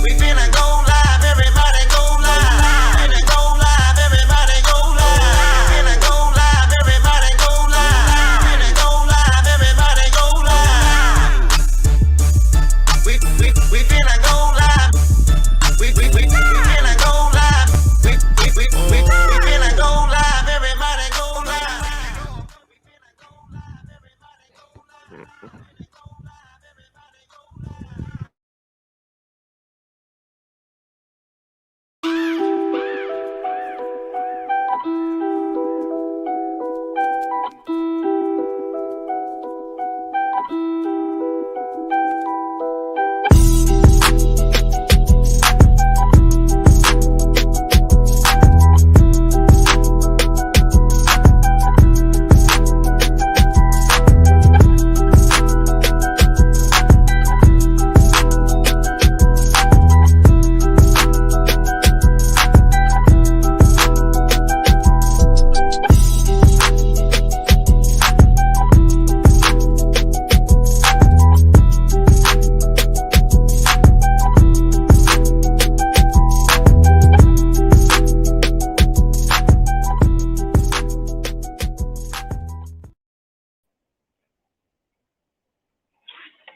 We finna go live, everybody go live. We finna go live, everybody go live. We finna go live, everybody go live. We finna go live, everybody go live. We finna go live. We finna go live. We finna go live, everybody go live.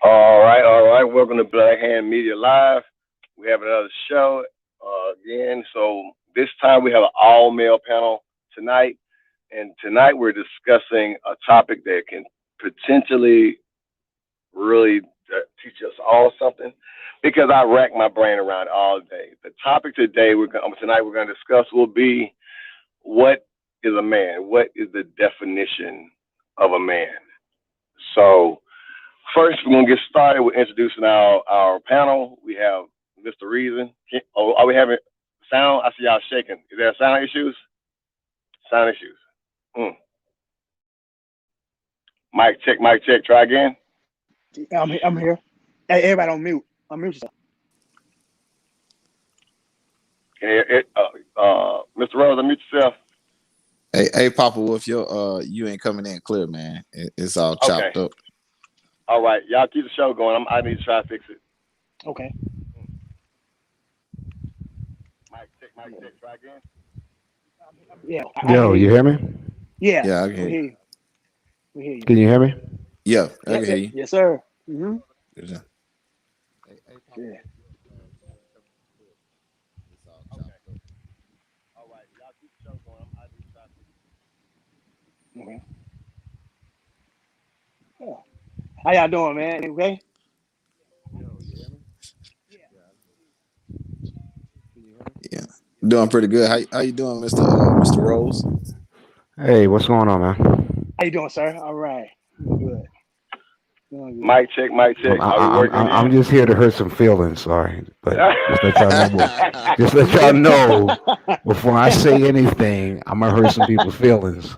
All right. Welcome to Black Hand Media Live. We have another show again. So this time we have an all-male panel tonight. And tonight we're discussing a topic that can potentially really teach us all something, because I rack my brain around it all day. The topic tonight we're going to discuss will be, what is a man? What is the definition of a man? So first, we're going to get started with introducing our panel. We have Mr. Reason. Are we having sound? I see y'all shaking. Is there sound issues? Sound issues. Mic check. Try again. I'm here. Hey, everybody on mute. Unmute yourself. Mr. Rose, unmute yourself. Hey, Papa Wolf, you ain't coming in clear, man. It's all chopped up. All right, y'all keep the show going. I need to try to fix it. Okay. Mic check. Try again. Yeah. Yo, you hear me? Yeah. Yeah, I can hear you. We hear you. Can you hear me? Yeah, I can hear you. Yes, sir. Mm-hmm. Yeah. Yeah. All right, y'all keep the show going. I need to try to fix it. Okay. Yeah. How y'all doing, man? Okay? Yeah. Doing pretty good. How you doing, Mr. Rose? Hey, what's going on, man? How you doing, sir? All right. Good. Mic check. Are we working? I'm just here to hurt some feelings, sorry, but just let y'all know before I say anything, I'm gonna hurt some people's feelings.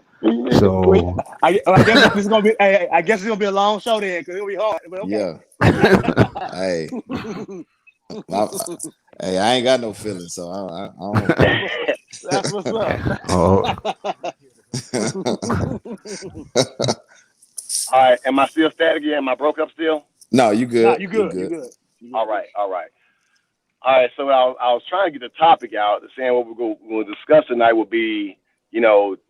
So I guess it's gonna be. I guess it's gonna be a long show then, because it'll be hard. But okay. Yeah. Hey, I ain't got no feelings, so I don't. That's what's up. Oh. All right, am I still static again? Am I broke up still? No, you good. No, you good. All right. So I was trying to get the topic out, saying what we're going to discuss tonight will be,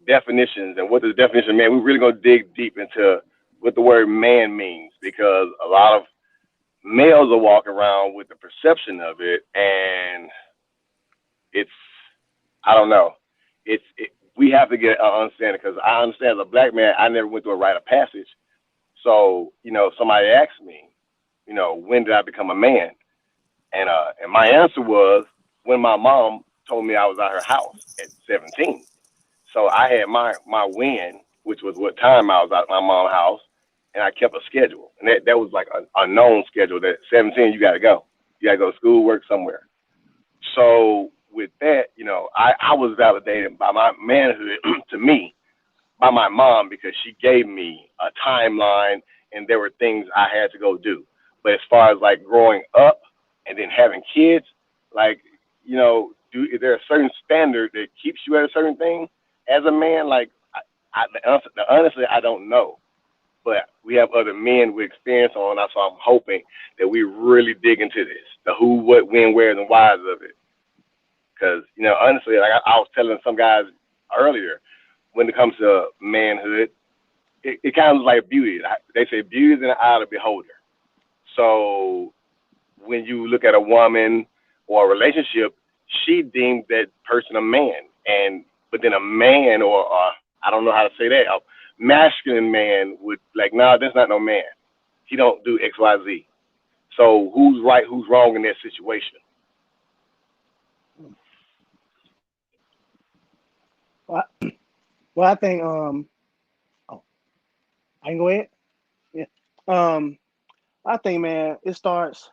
definitions and what the definition of man. We're really going to dig deep into what the word man means, because a lot of males are walking around with the perception of it, and I don't know. We have to get an understanding, because I understand as a black man, I never went through a rite of passage. So, somebody asked me, when did I become a man? And my answer was when my mom told me I was at her house at 17. So I had my when, which was what time I was at my mom's house, and I kept a schedule. And that was like a known schedule that 17, you got to go. You got to go to school, work somewhere. So with that, I was validated by my manhood to me by my mom, because she gave me a timeline and there were things I had to go do. But as far as like growing up and then having kids, like, is there a certain standard that keeps you at a certain thing as a man? Like, honestly, I don't know. but we have other men with experience on us. So I'm hoping that we really dig into this, the who, what, when, where's, and whys of it. Because, you know, honestly, like I was telling some guys earlier, when it comes to manhood, it kind of like beauty. They say beauty is in the eye of the beholder. So when you look at a woman or a relationship, she deemed that person a man. But then a man, or I don't know how to say that, a masculine man would like, no, that's not no man. He don't do X, Y, Z. So who's right, who's wrong in that situation? Well, I think I can go ahead. Yeah. I think, man, it starts.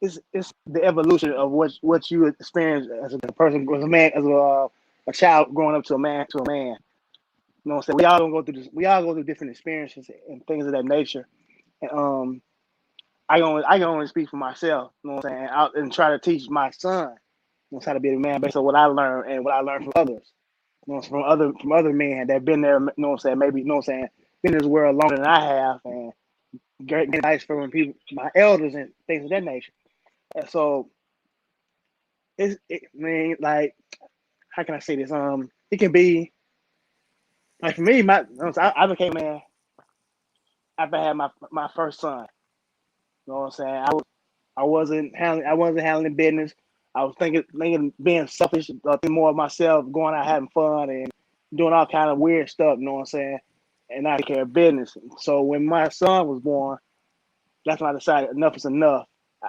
It's the evolution of what you experience as a person, as a man, as a child growing up to a man. You know what I'm saying? We all gonna go through this. We all go through different experiences and things of that nature. And I can only speak for myself. You know what I'm saying? Out and try to teach my son, you know, how to be a man based on what I learned and what I learned from others. You know, from other men that been there. You know what I'm saying? Maybe, you know what I'm saying, been in this world longer than I have, and get advice from people, my elders, and things of that nature. And so man, like, how can I say this? It can be like, for me, I became a man after I had my first son. You know what I'm saying? I wasn't handling business. I was thinking being selfish, thinking more of myself, going out having fun and doing all kind of weird stuff. You know what I'm saying? And not taking care of business. So when my son was born, that's when I decided enough is enough.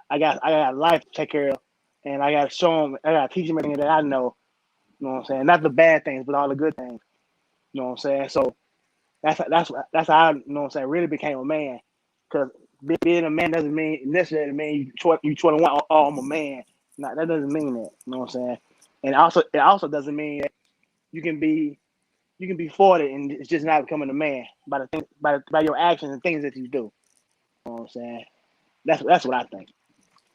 I got life to take care of, and I got to show him. I got to teach him everything that I know. You know what I'm saying? Not the bad things, but all the good things. You know what I'm saying? So that's how I, you know what I'm saying, really became a man. Because being a man doesn't mean necessarily mean you 21. Oh, I'm a man. No, that doesn't mean that. You know what I'm saying? And it also doesn't mean that you can be 40 and it's just not becoming a man by your actions and things that you do. You know what I'm saying? That's what I think.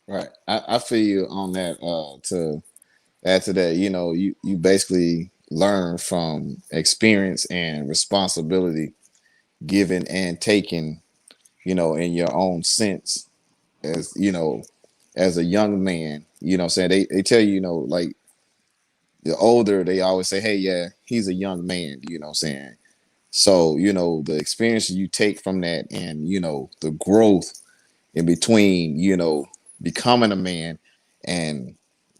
Right. I feel you on that. To add to that, you know, you basically learn from experience and responsibility, given and taken, you know, in your own sense, as you know, as a young man. You know what I'm saying? They tell you, you know, like the older, they always say, hey, yeah, he's a young man, you know what I'm saying? So, you know, the experience you take from that, and, you know, the growth in between, you know, becoming a man and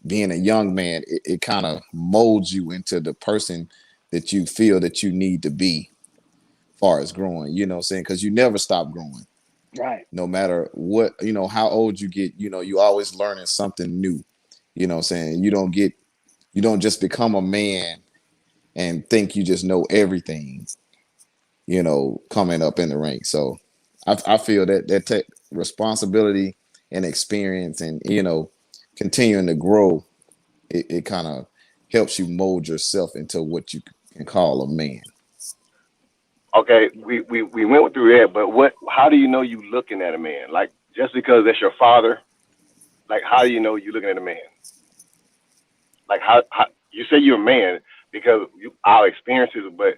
being a young man, it kind of molds you into the person that you feel that you need to be, far as growing, you know what I'm saying? Because you never stop growing. Right. No matter what, you know, how old you get, you know, you always learning something new. You know what I'm saying? You don't just become a man and think you just know everything, you know, coming up in the ranks. So I feel that take responsibility and experience, and, you know, continuing to grow, it kind of helps you mold yourself into what you can call a man. Okay, we went through that, but how do you know you looking at a man? Like, just because that's your father, like, how do you know you looking at a man? Like, how you say you're a man because our experiences, but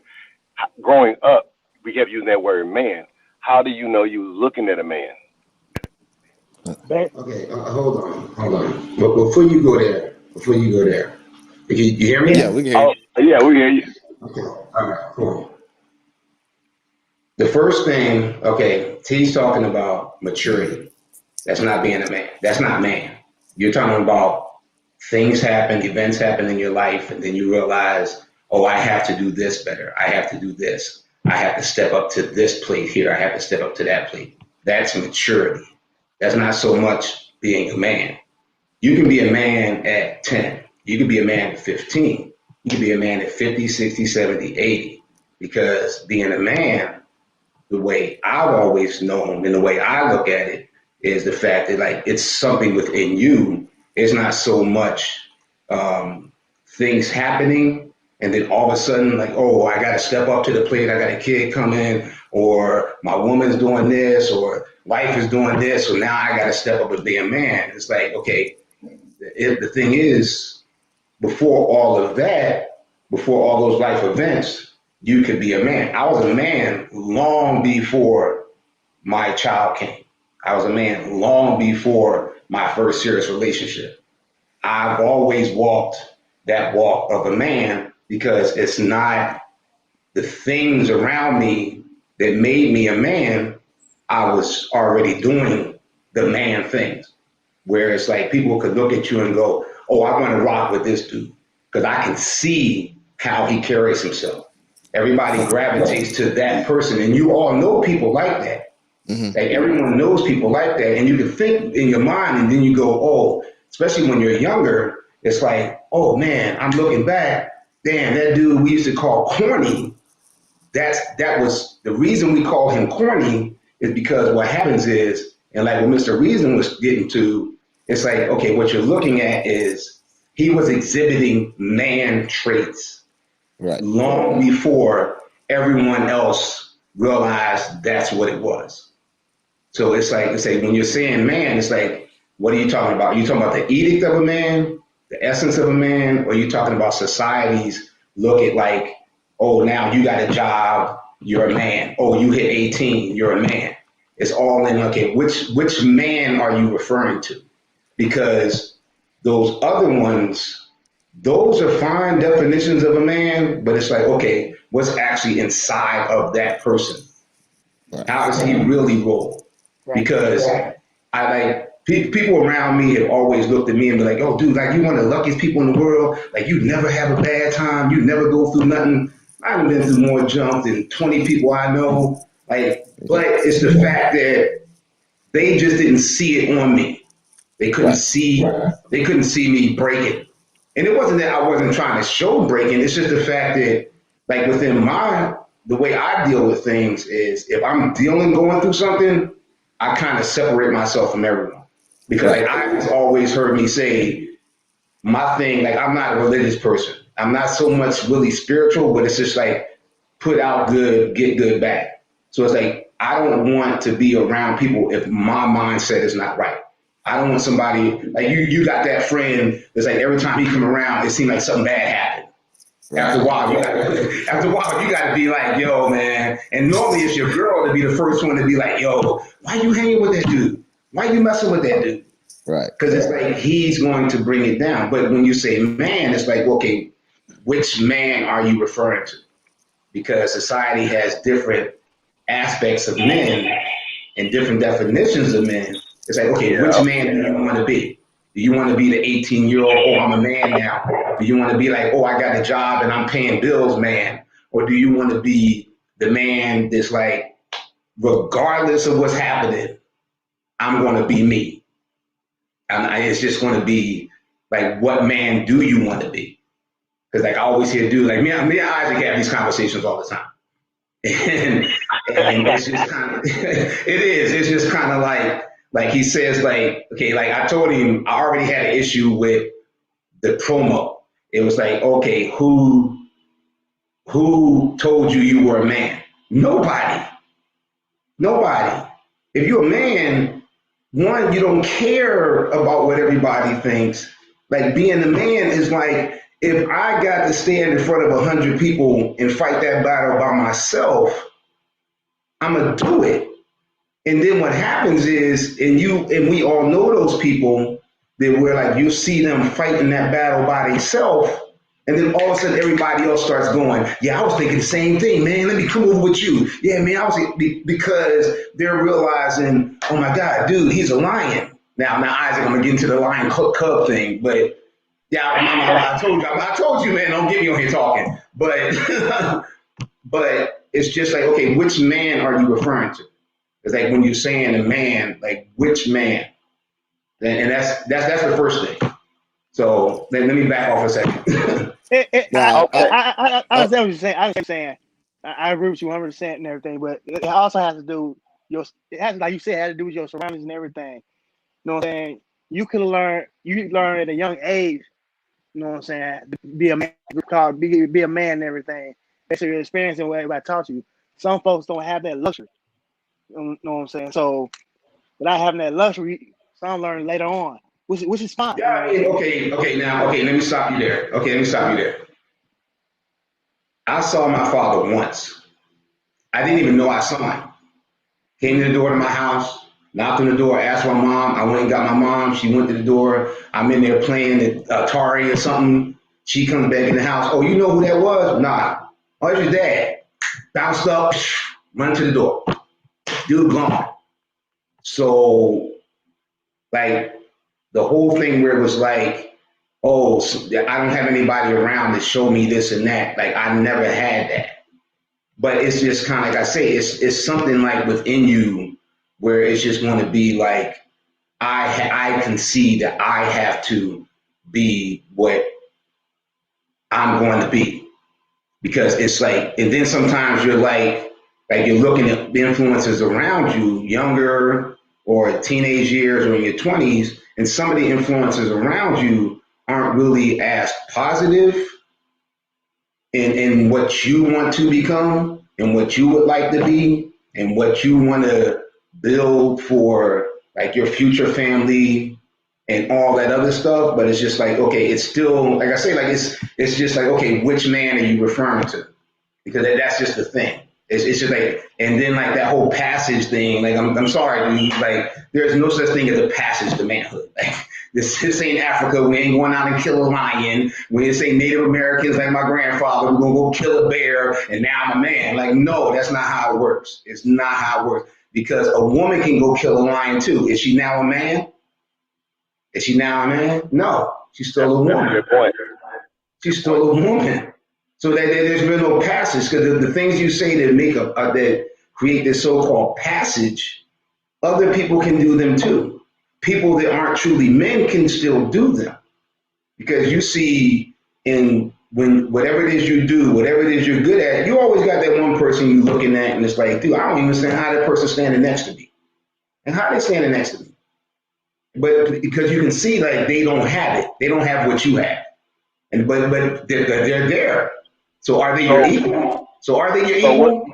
growing up, we kept using that word man. How do you know you looking at a man? Okay, hold on. But before you go there, you hear me? Yeah, we can hear you. Oh, yeah, we hear you. Okay, all right, cool. The first thing, okay, T's talking about maturity. That's not being a man. That's not man. You're talking about things happen, events happen in your life, and then you realize, oh, I have to do this better. I have to do this. I have to step up to this plate here. I have to step up to that plate. That's maturity. That's not so much being a man. You can be a man at 10. You can be a man at 15. You can be a man at 50, 60, 70, 80. Because being a man, the way I've always known and the way I look at it, is the fact that, like, it's something within you. It's not so much things happening and then all of a sudden, like, oh, I got to step up to the plate. I got a kid coming, or my woman's doing this, or wife is doing this, so now I got to step up and be a man. It's like, okay, the thing is, before all of that, before all those life events, you could be a man. I was a man long before my child came. I was a man long before my first serious relationship. I've always walked that walk of a man because it's not the things around me that made me a man. I was already doing the man things where it's like people could look at you and go, oh, I want to rock with this dude because I can see how he carries himself. Everybody gravitates to that person, and you all know people like that. Like everyone knows people like that, and you can think in your mind, and then you go, oh, especially when you're younger, it's like, oh man, I'm looking back, damn, that dude we used to call corny. That was the reason we call him corny is because what happens is, and like what Mr. Reason was getting to, it's like, okay, what you're looking at is he was exhibiting man traits long before everyone else realized that's what it was. So it's like when you're saying man, it's like, what are you talking about? Are you talking about the edict of a man, the essence of a man, or are you talking about society's look at like, oh, now you got a job, you're a man. Oh, you hit 18, you're a man. It's all in, okay, which man are you referring to? Because those other ones, those are fine definitions of a man, but it's like, okay, what's actually inside of that person? How does he really roll? Because I like people around me have always looked at me and be like, oh, dude, like you one of the luckiest people in the world. Like you never have a bad time. You never go through nothing. I haven't been through more junk than 20 people I know. Like, but it's the fact that they just didn't see it on me. They couldn't see me breaking. And it wasn't that I wasn't trying to show breaking. It's just the fact that like within the way I deal with things is if I'm going through something, I kind of separate myself from everyone. Because like I've always heard me say my thing, like I'm not a religious person. I'm not so much really spiritual, but it's just like put out good, get good back. So it's like I don't want to be around people if my mindset is not right. I don't want somebody like you got that friend that's like every time he come around, it seems like something bad happened. After a while, you gotta be like, yo, man. And normally it's your girl to be the first one to be like, yo, why you hanging with that dude? Why you messing with that dude? Right. Because it's like he's going to bring it down. But when you say man, it's like, okay, which man are you referring to? Because society has different aspects of men and different definitions of men. It's like, okay, which man do you want to be? Do you want to be the 18-year-old, oh, I'm a man now? Do you want to be like, oh, I got a job and I'm paying bills, man? Or do you want to be the man that's like, regardless of what's happening, I'm going to be me? And it's just going to be like, what man do you want to be? Because like I always hear dudes like me and Isaac have these conversations all the time. And it's just kind of, it's just kind of like he says, like, okay, like I told him I already had an issue with the promo. It was like, okay, who told you you were a man? Nobody. If you're a man, one, you don't care about what everybody thinks. Like being a man is like, if I got to stand in front of 100 people and fight that battle by myself, I'm gonna do it. And then what happens is, and we all know those people that where like you see them fighting that battle by themselves, and then all of a sudden everybody else starts going, yeah, I was thinking the same thing, man. Let me come over with you. Yeah, man, because they're realizing, oh my God, dude, he's a lion. Now Isaac, I'm gonna get into the lion cub thing, but yeah, I told you, man, don't get me on here talking. But but it's just like, okay, which man are you referring to? It's like when you're saying a man, like which man? And that's the first thing. So then let me back off a second. I understand what you're saying. I agree with you 100% and everything, but it also has to do like you said, it has to do with your surroundings and everything. You know what I'm saying? You learn at a young age. You know what I'm saying? Be a man, be a man and everything. That's your experience and what everybody taught you. Some folks don't have that luxury. You know what I'm saying? So without having that luxury, some learn later on, which is fine. Yeah, I mean, okay, let me stop you there. I saw my father once. I didn't even know I saw him. Came to the door to my house, knocked on the door, asked my mom. I went and got my mom. She went to the door. I'm in there playing Atari or something. She comes back in the house. Oh, you know who that was? Nah. Oh, it's your dad. Bounced up, run to the door. Dude gone. So, like, the whole thing where it was like, oh, I don't have anybody around to show me this and that. Like, I never had that. But it's just kind of like I say, it's something like within you where it's just going to be like, I can see that I have to be what I'm going to be. Because it's like, and then sometimes you're like you're looking at the influences around you, younger or teenage years or in your 20s, and some of the influences around you aren't really as positive in what you want to become and what you would like to be and what you want to build for like your future family and all that other stuff. But it's just like, okay, it's still, like I say, like it's just like, okay, which man are you referring to? Because that's just the thing. It's just like, and then like that whole passage thing, like I'm sorry, dude, like there's no such thing as a passage to manhood. Like this ain't Africa. We ain't going out and kill a lion. We ain't say Native Americans like my grandfather. We're gonna go kill a bear and now I'm a man. Like no, that's not how it works. It's not how it works because a woman can go kill a lion too. Is she now a man? Is she now a man? No, she's still a woman. Good point. She's still a woman. So that there's been no passage because the things you say that make that create this so-called passage, other people can do them too. People that aren't truly men can still do them because you see when whatever it is you do, whatever it is you're good at, you always got that one person you looking at and it's like, dude, I don't even understand how that person's standing next to me and how they standing next to me. But because you can see like they don't have it, they don't have what you have, and but they're there. So are they your equal? So are they your equal?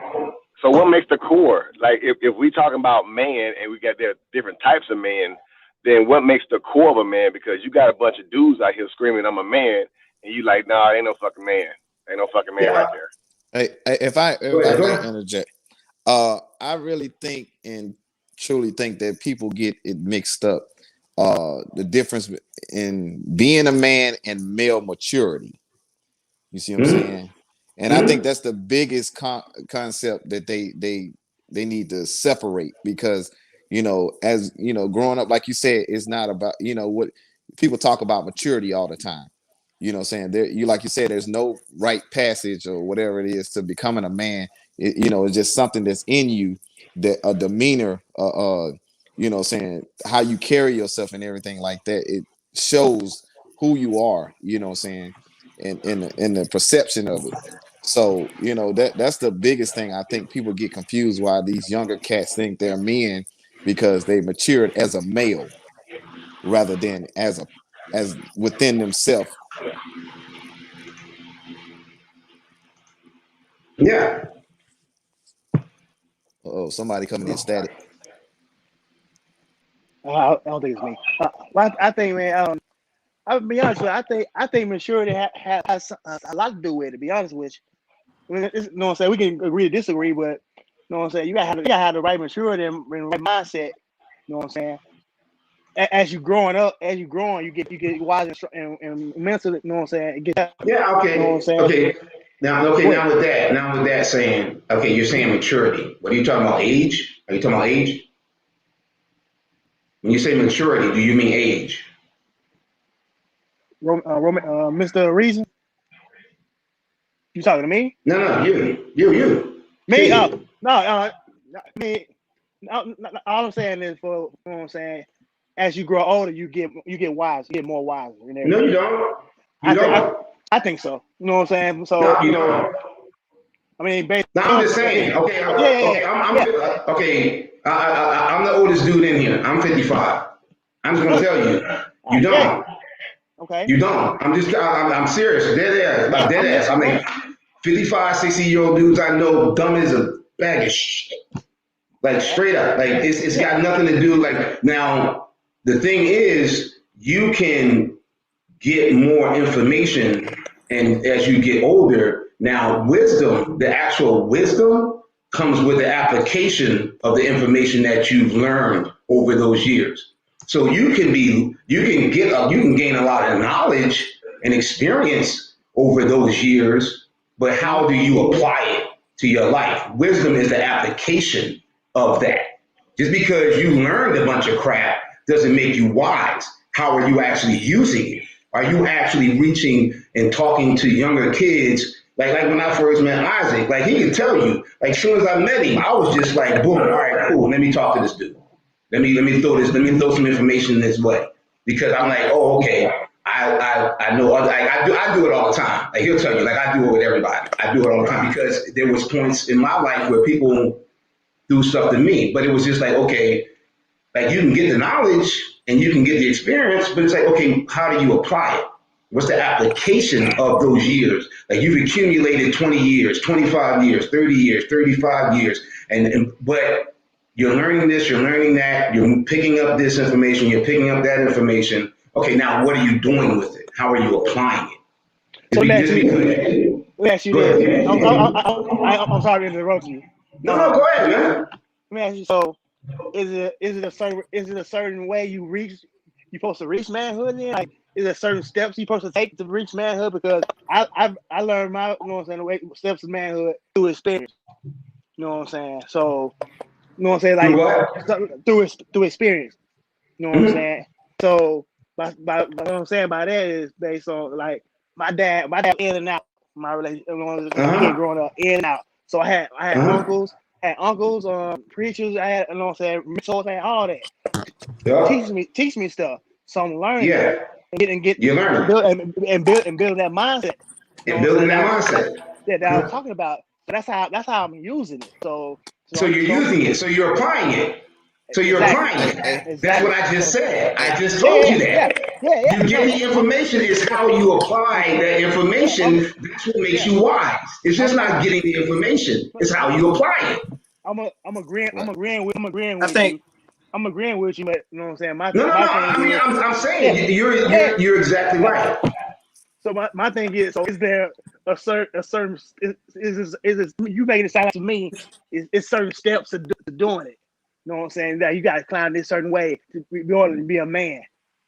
So what makes the core? Like if we talking about man and we got there different types of men, then what makes the core of a man? Because you got a bunch of dudes out here screaming, I'm a man, and you like, nah, ain't no fucking man. Ain't no fucking man right there. Hey, if I can interject, I really think and truly think that people get it mixed up. The difference in being a man and male maturity. You see what I'm saying? And I think that's the biggest concept that they need to separate because, as growing up, like you said, it's not about, what people talk about maturity all the time. You know what I'm saying? Like you said, there's no right passage or whatever it is to becoming a man. It's just something that's in you, that a demeanor, saying how you carry yourself and everything like that. It shows who you are, saying, and in the perception of it. So, that's the biggest thing. I think people get confused why these younger cats think they're men because they matured as a male rather than as within themselves. Yeah. Oh, somebody coming in static. I don't think it's me. I think, man. I'll be honest with you. I think maturity has a lot to do with it. To be honest with you, you know what I'm saying. We can agree to disagree, but you know what I'm saying. You gotta have the right maturity and right mindset. You know what I'm saying. As you you get wiser and mentally. You know what I'm saying. Yeah. Okay. You know what I'm saying? Okay. Now with that saying, okay, you're saying maturity. What are you talking about? Age? Are you talking about age? When you say maturity, do you mean age? Mr. Reason, you talking to me? No, you. Me? Kid. No. Me. No, all I'm saying is, for you know what I'm saying, as you grow older, you get wise, you get more wise. No, you don't. You don't. I think so. You know what I'm saying? So No, you don't. I mean, basically, No, I'm just saying. Okay. Yeah. Okay. I'm the oldest dude in here. I'm 55. I'm just gonna tell you, you don't. Okay. You don't. I'm serious. Dead ass. I mean, 55, 60-year-old dudes I know dumb as a bag of shit. Like straight up. Like it's got nothing to do. Like now, the thing is, you can get more information, and as you get older, Now, wisdom, the actual wisdom, comes with the application of the information that you've learned over those years. So you can gain a lot of knowledge and experience over those years, but how do you apply it to your life? Wisdom is the application of that. Just because you learned a bunch of crap doesn't make you wise. How are you actually using it? Are you actually reaching and talking to younger kids? Like when I first met Isaac, like he could tell you, like as soon as I met him, I was just like, boom, all right, cool. Let me talk to this dude. Let me throw some information this way. Because I'm like, oh, okay, I know, I do it all the time. Like he'll tell you, like I do it with everybody. I do it all the time because there was points in my life where people do stuff to me, but it was just like, okay, like you can get the knowledge and you can get the experience, but it's like, okay, how do you apply it? What's the application of those years? Like you've accumulated 20 years, 25 years, 30 years, 35 years, but you're learning this, you're learning that, you're picking up this information, you're picking up that information. Okay, now what are you doing with it? How are you applying it? So let me ask you this. I'm sorry to interrupt you. No, go ahead, man. Let me ask you. So, is it a certain way you're supposed to reach manhood? Then, like, is there certain steps you're supposed to take to reach manhood? Because I learned my, you know what I'm saying, the way steps of manhood through experience. You know what I'm saying? So, you know what I'm saying, like through experience. You know what I'm saying? So, by what I'm saying by that is based on like my dad in and out my relationship, you know, kid growing up in and out. So I had uncles, preachers, I had, you know what I'm saying, mentors, I had all that. Yeah. Teach me stuff. So I'm learning. Yeah. And build that mindset. And building that mindset. That I was talking about. So that's how I'm using it. So you're using it. So you're applying it. So you're applying it. Exactly. That's what I just said. I just told you that. Yeah. You get the information. Is how you apply that information. That's what makes you wise. It's just not getting the information. It's how you apply it. I'm agreeing with you. I'm agreeing with you, but you know what I'm saying. I'm saying you're exactly right. So my thing is, so is there a certain is you making it sound like to me is certain steps to doing it? You know what I'm saying? That you got to climb this certain way to be able to be a man.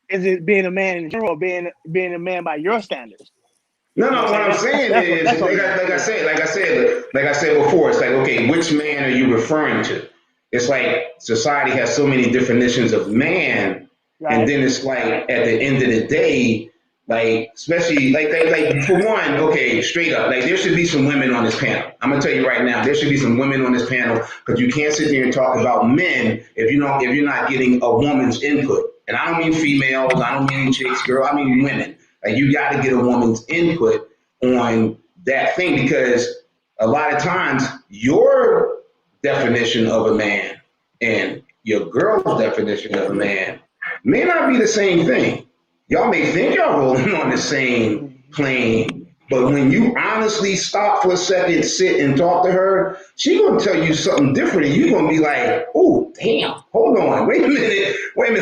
Is it being a man in general, or being a man by your standards? No. What I'm saying is, like I said before, it's like, okay, which man are you referring to? It's like society has so many definitions of man, right. And then it's like at the end of the day, like especially like for one, okay, straight up, like there should be some women on this panel. I'm gonna tell you right now, there should be some women on this panel because you can't sit there and talk about men if you're not getting a woman's input. And I don't mean females, I don't mean chicks, girl, I mean women. Like you got to get a woman's input on that thing because a lot of times your definition of a man and your girl's definition of a man may not be the same thing. Y'all may think y'all rolling on the same plane, but when you honestly stop for a second, sit and talk to her, she's gonna tell you something different, and you're gonna be like, "Oh, damn! Hold on, wait a minute,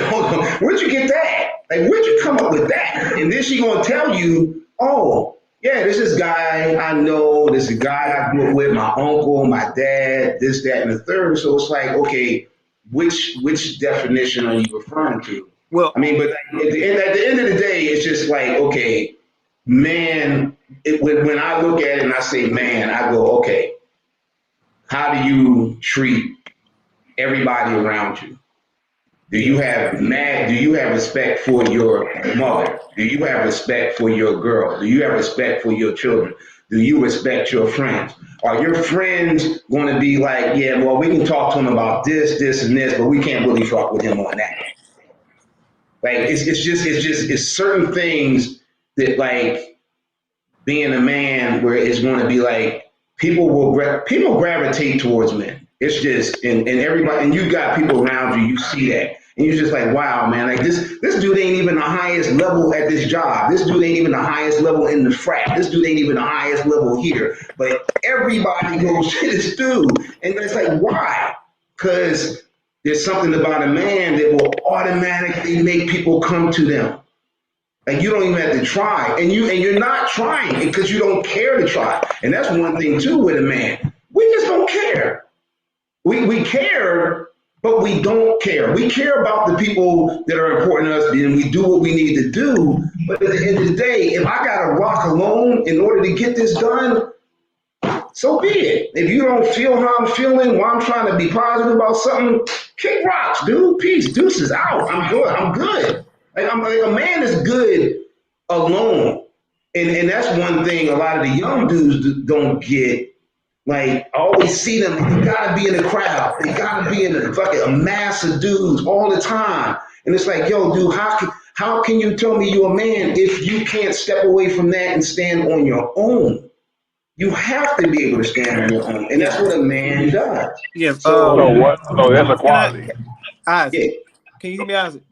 hold on. Where'd you get that? Like, where'd you come up with that?" And then she's gonna tell you, "Oh, yeah, this is guy I know. This is a guy I grew up with, my uncle, my dad, this, that, and the third." So it's like, okay, which definition are you referring to? Well, I mean, but at the end of the day, it's just like, okay, man, when I look at it and I say man, I go, okay, how do you treat everybody around you? Do you have respect for your mother? Do you have respect for your girl? Do you have respect for your children? Do you respect your friends? Are your friends going to be like, yeah, well, we can talk to him about this, and this, but we can't really talk with him on that? Like it's certain things that like being a man where it's going to be like people gravitate towards men. It's just and everybody, and you got people around you see that, and you're just like, wow, man, like this dude ain't even the highest level at this job. This dude ain't even the highest level in the frat. This dude ain't even the highest level here. But everybody goes to this dude, and it's like, why? Because there's something about a man that will automatically make people come to them. And you don't even have to try. And you're not trying because you don't care to try. And that's one thing too with a man. We just don't care. We care, but we don't care. We care about the people that are important to us, and we do what we need to do. But at the end of the day, if I gotta rock alone in order to get this done, so be it. If you don't feel how I'm feeling, while I'm trying to be positive about something, kick rocks, dude. Peace, deuces out. I'm good. I'm good. I'm like, a man is good alone, and that's one thing a lot of the young dudes don't get. Like, I always see them. They gotta be in the crowd. They gotta be in a mass of dudes all the time. And it's like, yo, dude, how can you tell me you're a man if you can't step away from that and stand on your own? You have to be able to stand on your own, and that's what a man does. Yeah. So what? So that's equality. Isaac, Yeah. can you hear me, Isaac?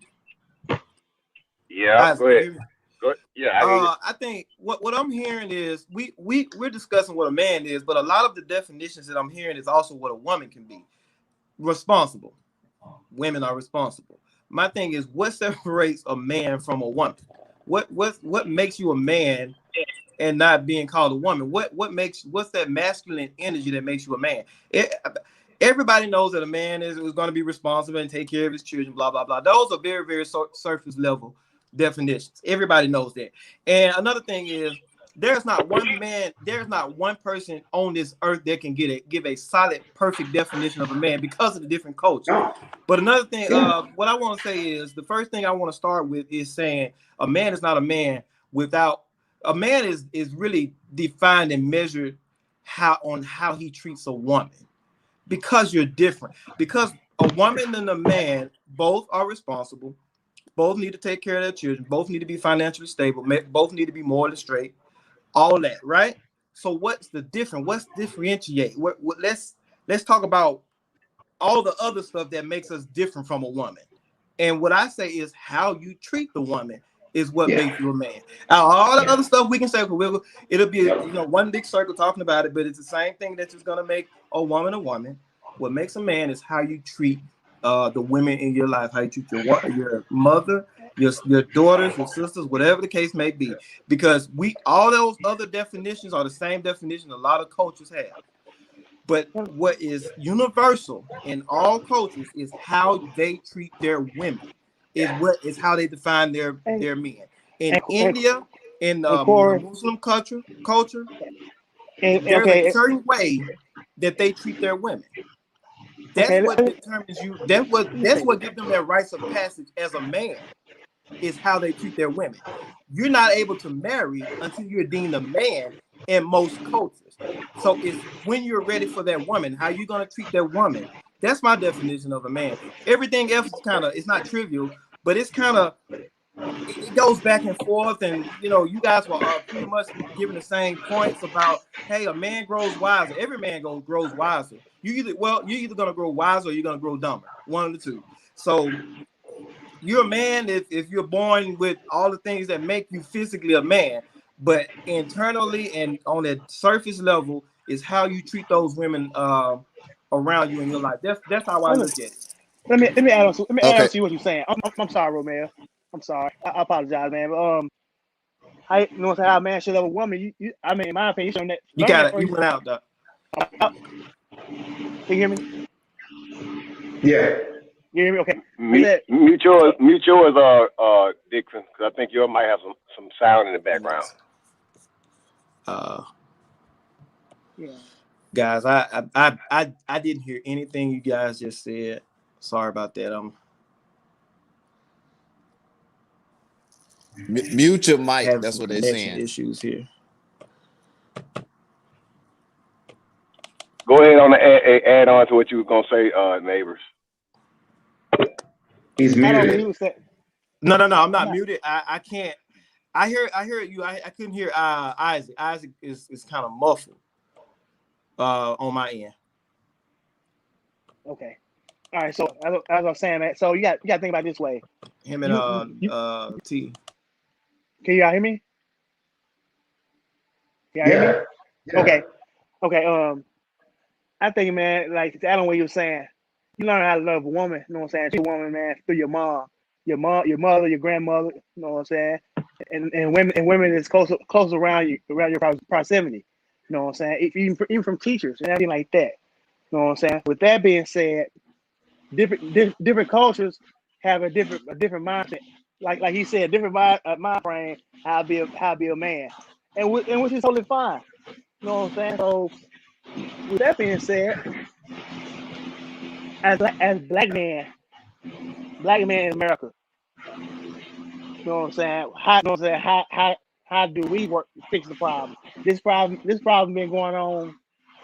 Yeah. Isaac, Go can you ahead. hear me? Go. Yeah. I hear you. I think what I'm hearing is we're discussing what a man is, but a lot of the definitions that I'm hearing is also what a woman can be. Responsible. Women are responsible. My thing is, what separates a man from a woman? What makes you a man and not being called a woman? What's that masculine energy that makes you a man? Everybody knows that a man is going to be responsible and take care of his children, blah blah blah. Those are very, very surface level definitions. Everybody knows that. And another thing is, there's not one person on this earth that can give a solid, perfect definition of a man because of the different cultures. No. But another thing, what I want to say is, the first thing I want to start with is saying a man is not a man without. A man is really defined and measured how he treats a woman, because you're different. Because a woman and a man both are responsible, both need to take care of their children, both need to be financially stable, both need to be morally straight, all that, right? So what's the difference? What's differentiate? Let's talk about all the other stuff that makes us different from a woman. And what I say is, how you treat the woman is what makes you a man. All the other stuff we can say, it'll be one big circle talking about it, but it's the same thing that's just gonna make a woman a woman. What makes a man is how you treat the women in your life, how you treat your mother, your daughters, your sisters, whatever the case may be. Because all those other definitions are the same definition a lot of cultures have. But what is universal in all cultures is how they treat their women. Is how they define their men. In India, in the Muslim culture, there's a certain way that they treat their women. That's what determines you. That's what gives them their rites of passage as a man, is how they treat their women. You're not able to marry until you're deemed a man in most cultures. So it's when you're ready for that woman, how you gonna treat that woman. That's my definition of a man. Everything else is it's not trivial, but it's it goes back and forth. And you guys were pretty much giving the same points about, hey, a man grows wiser. Every man grows wiser. You're either gonna grow wiser or you're gonna grow dumber. One of the two. So you're a man if you're born with all the things that make you physically a man, but internally and on a surface level is how you treat those women around you in your life. That's how I look at it. Let me add on to what you're saying. I'm sorry, Romeo. I'm sorry. I apologize, man. But how a man should love a woman. I mean, in my opinion, you that. You got it. You went out, Doc. Can you hear me? Yeah. You hear me? Okay. Mute yours, Dixon, because I think you might have some sound in the background. Yeah. Guys, I didn't hear anything you guys just said. Sorry about that. Mute your mic. That's what they're saying. Issues here. Go ahead on add on to what you were gonna say, Nabors. He's muted. No, I'm not muted. I can't. I hear you. I couldn't hear Isaac. Isaac is kind of muffled on my end. Okay. All right. So as I was saying, man. So you got to think about it this way. Him and T. Can y'all hear me? Can y'all hear me? Yeah. Okay. I think, man, like to add on what you were saying, you learn how to love a woman. You know what I'm saying? Treat a woman, man, through your mom, your mother, your grandmother. You know what I'm saying? and women is close around your proximity. You know what I'm saying? If even from teachers and everything like that. You know what I'm saying? With that being said, different cultures have a different mindset. Like he said, different mind frame. How be a man, and which is totally fine. You know what I'm saying? So with that being said, as black man in America, you know what I'm saying? How do we work to fix the problem? This problem been going on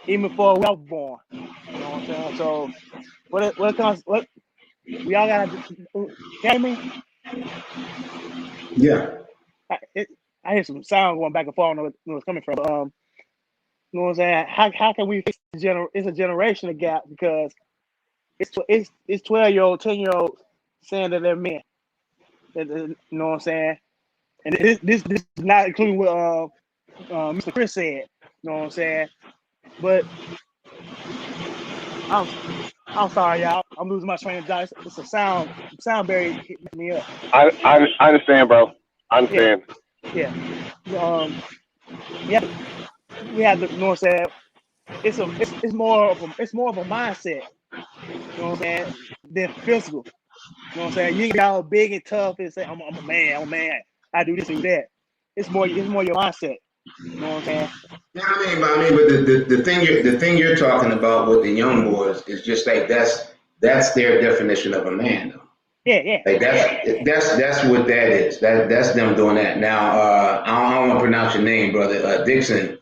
even before we were born. You know what I'm saying? So what we all gotta hear me? Yeah. I hear some sound going back and forth. I don't know where it's coming from. But, you know what I'm saying? How can we fix it's a generational gap because it's 12-year-old, 10-year-old saying that they're men. You know what I'm saying? And this is not including what Mr. Chris said. You know what I'm saying? But I'm sorry, y'all. I'm losing my train of thought. It's a sound barrier hitting me up. I understand, bro. I understand. Yeah. We have to, you know what I'm saying? It's more of a mindset. You know what I'm saying? Than physical. You know what I'm saying? You ain't all big and tough and say I'm a man. I do this and do that. It's more your mindset. You know what I'm saying? Yeah, but the thing you're talking about with the young boys is just like that's their definition of a man, though. Yeah. Like that's what that is. That's them doing that. Now, I don't want to pronounce your name, brother Dixon.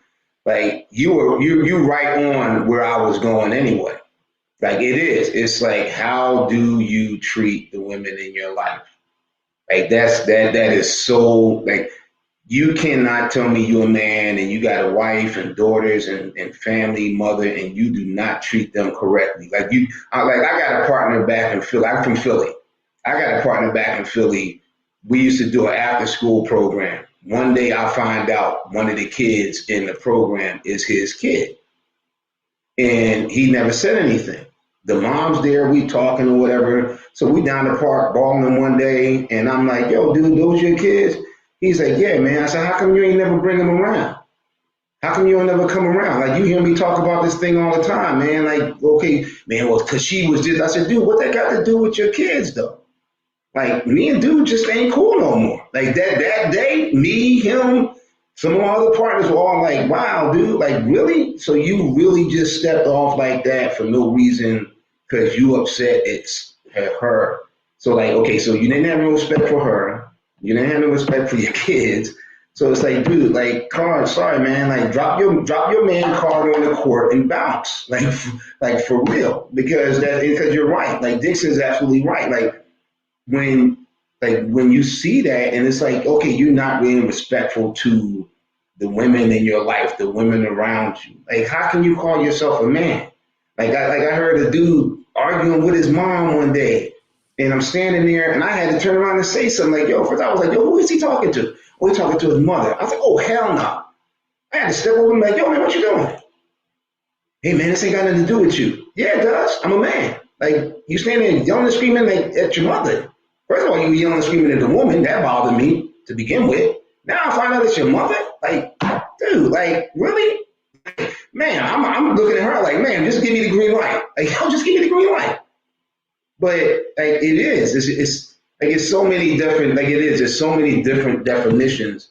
Like you right on where I was going anyway. Like it is. It's like how do you treat the women in your life? Like that is so like you cannot tell me you're a man and you got a wife and daughters and family, mother, and you do not treat them correctly. Like I got a partner back in Philly. I'm from Philly. I got a partner back in Philly. We used to do an after school program. One day I find out one of the kids in the program is his kid. And he never said anything. The mom's there, we talking or whatever. So we down the park balling one day, and I'm like, yo, dude, those your kids? He's like, yeah, man. I said, how come you ain't never bring them around? How come you don't never come around? Like, you hear me talk about this thing all the time, man. Like, okay, man, well, because she was just, I said, dude, what that got to do with your kids, though? Like, me and dude just ain't cool no more. Like, that day, me, him, some of my other partners were all like, wow, dude, like, really? So you really just stepped off like that for no reason because you upset it's her. So, like, okay, so you didn't have no respect for her. You didn't have no respect for your kids. So it's like, dude, like, card, sorry, man, like, drop your man card on the court and bounce, like for real, because you're right. Like, Dixon's absolutely right. Like when you see that, and it's like, okay, you're not being respectful to the women in your life, the women around you. Like, how can you call yourself a man? I heard a dude arguing with his mom one day. And I'm standing there, and I had to turn around and say something like, yo, first I was like, yo, who is he talking to? Oh, he's talking to his mother. I was like, oh, hell no. I had to step over and be like, yo, man, what you doing? Hey, man, this ain't got nothing to do with you. Yeah, it does. I'm a man. Like, you standing there yelling and screaming like, at your mother. First of all, you were yelling and screaming at the woman. That bothered me to begin with. Now I find out it's your mother. Like, dude, like, really? Man, I'm looking at her like, man, just give me the green light. Like, yo, just give me the green light. But like it is, it's like it's so many different, like it is, there's so many different definitions.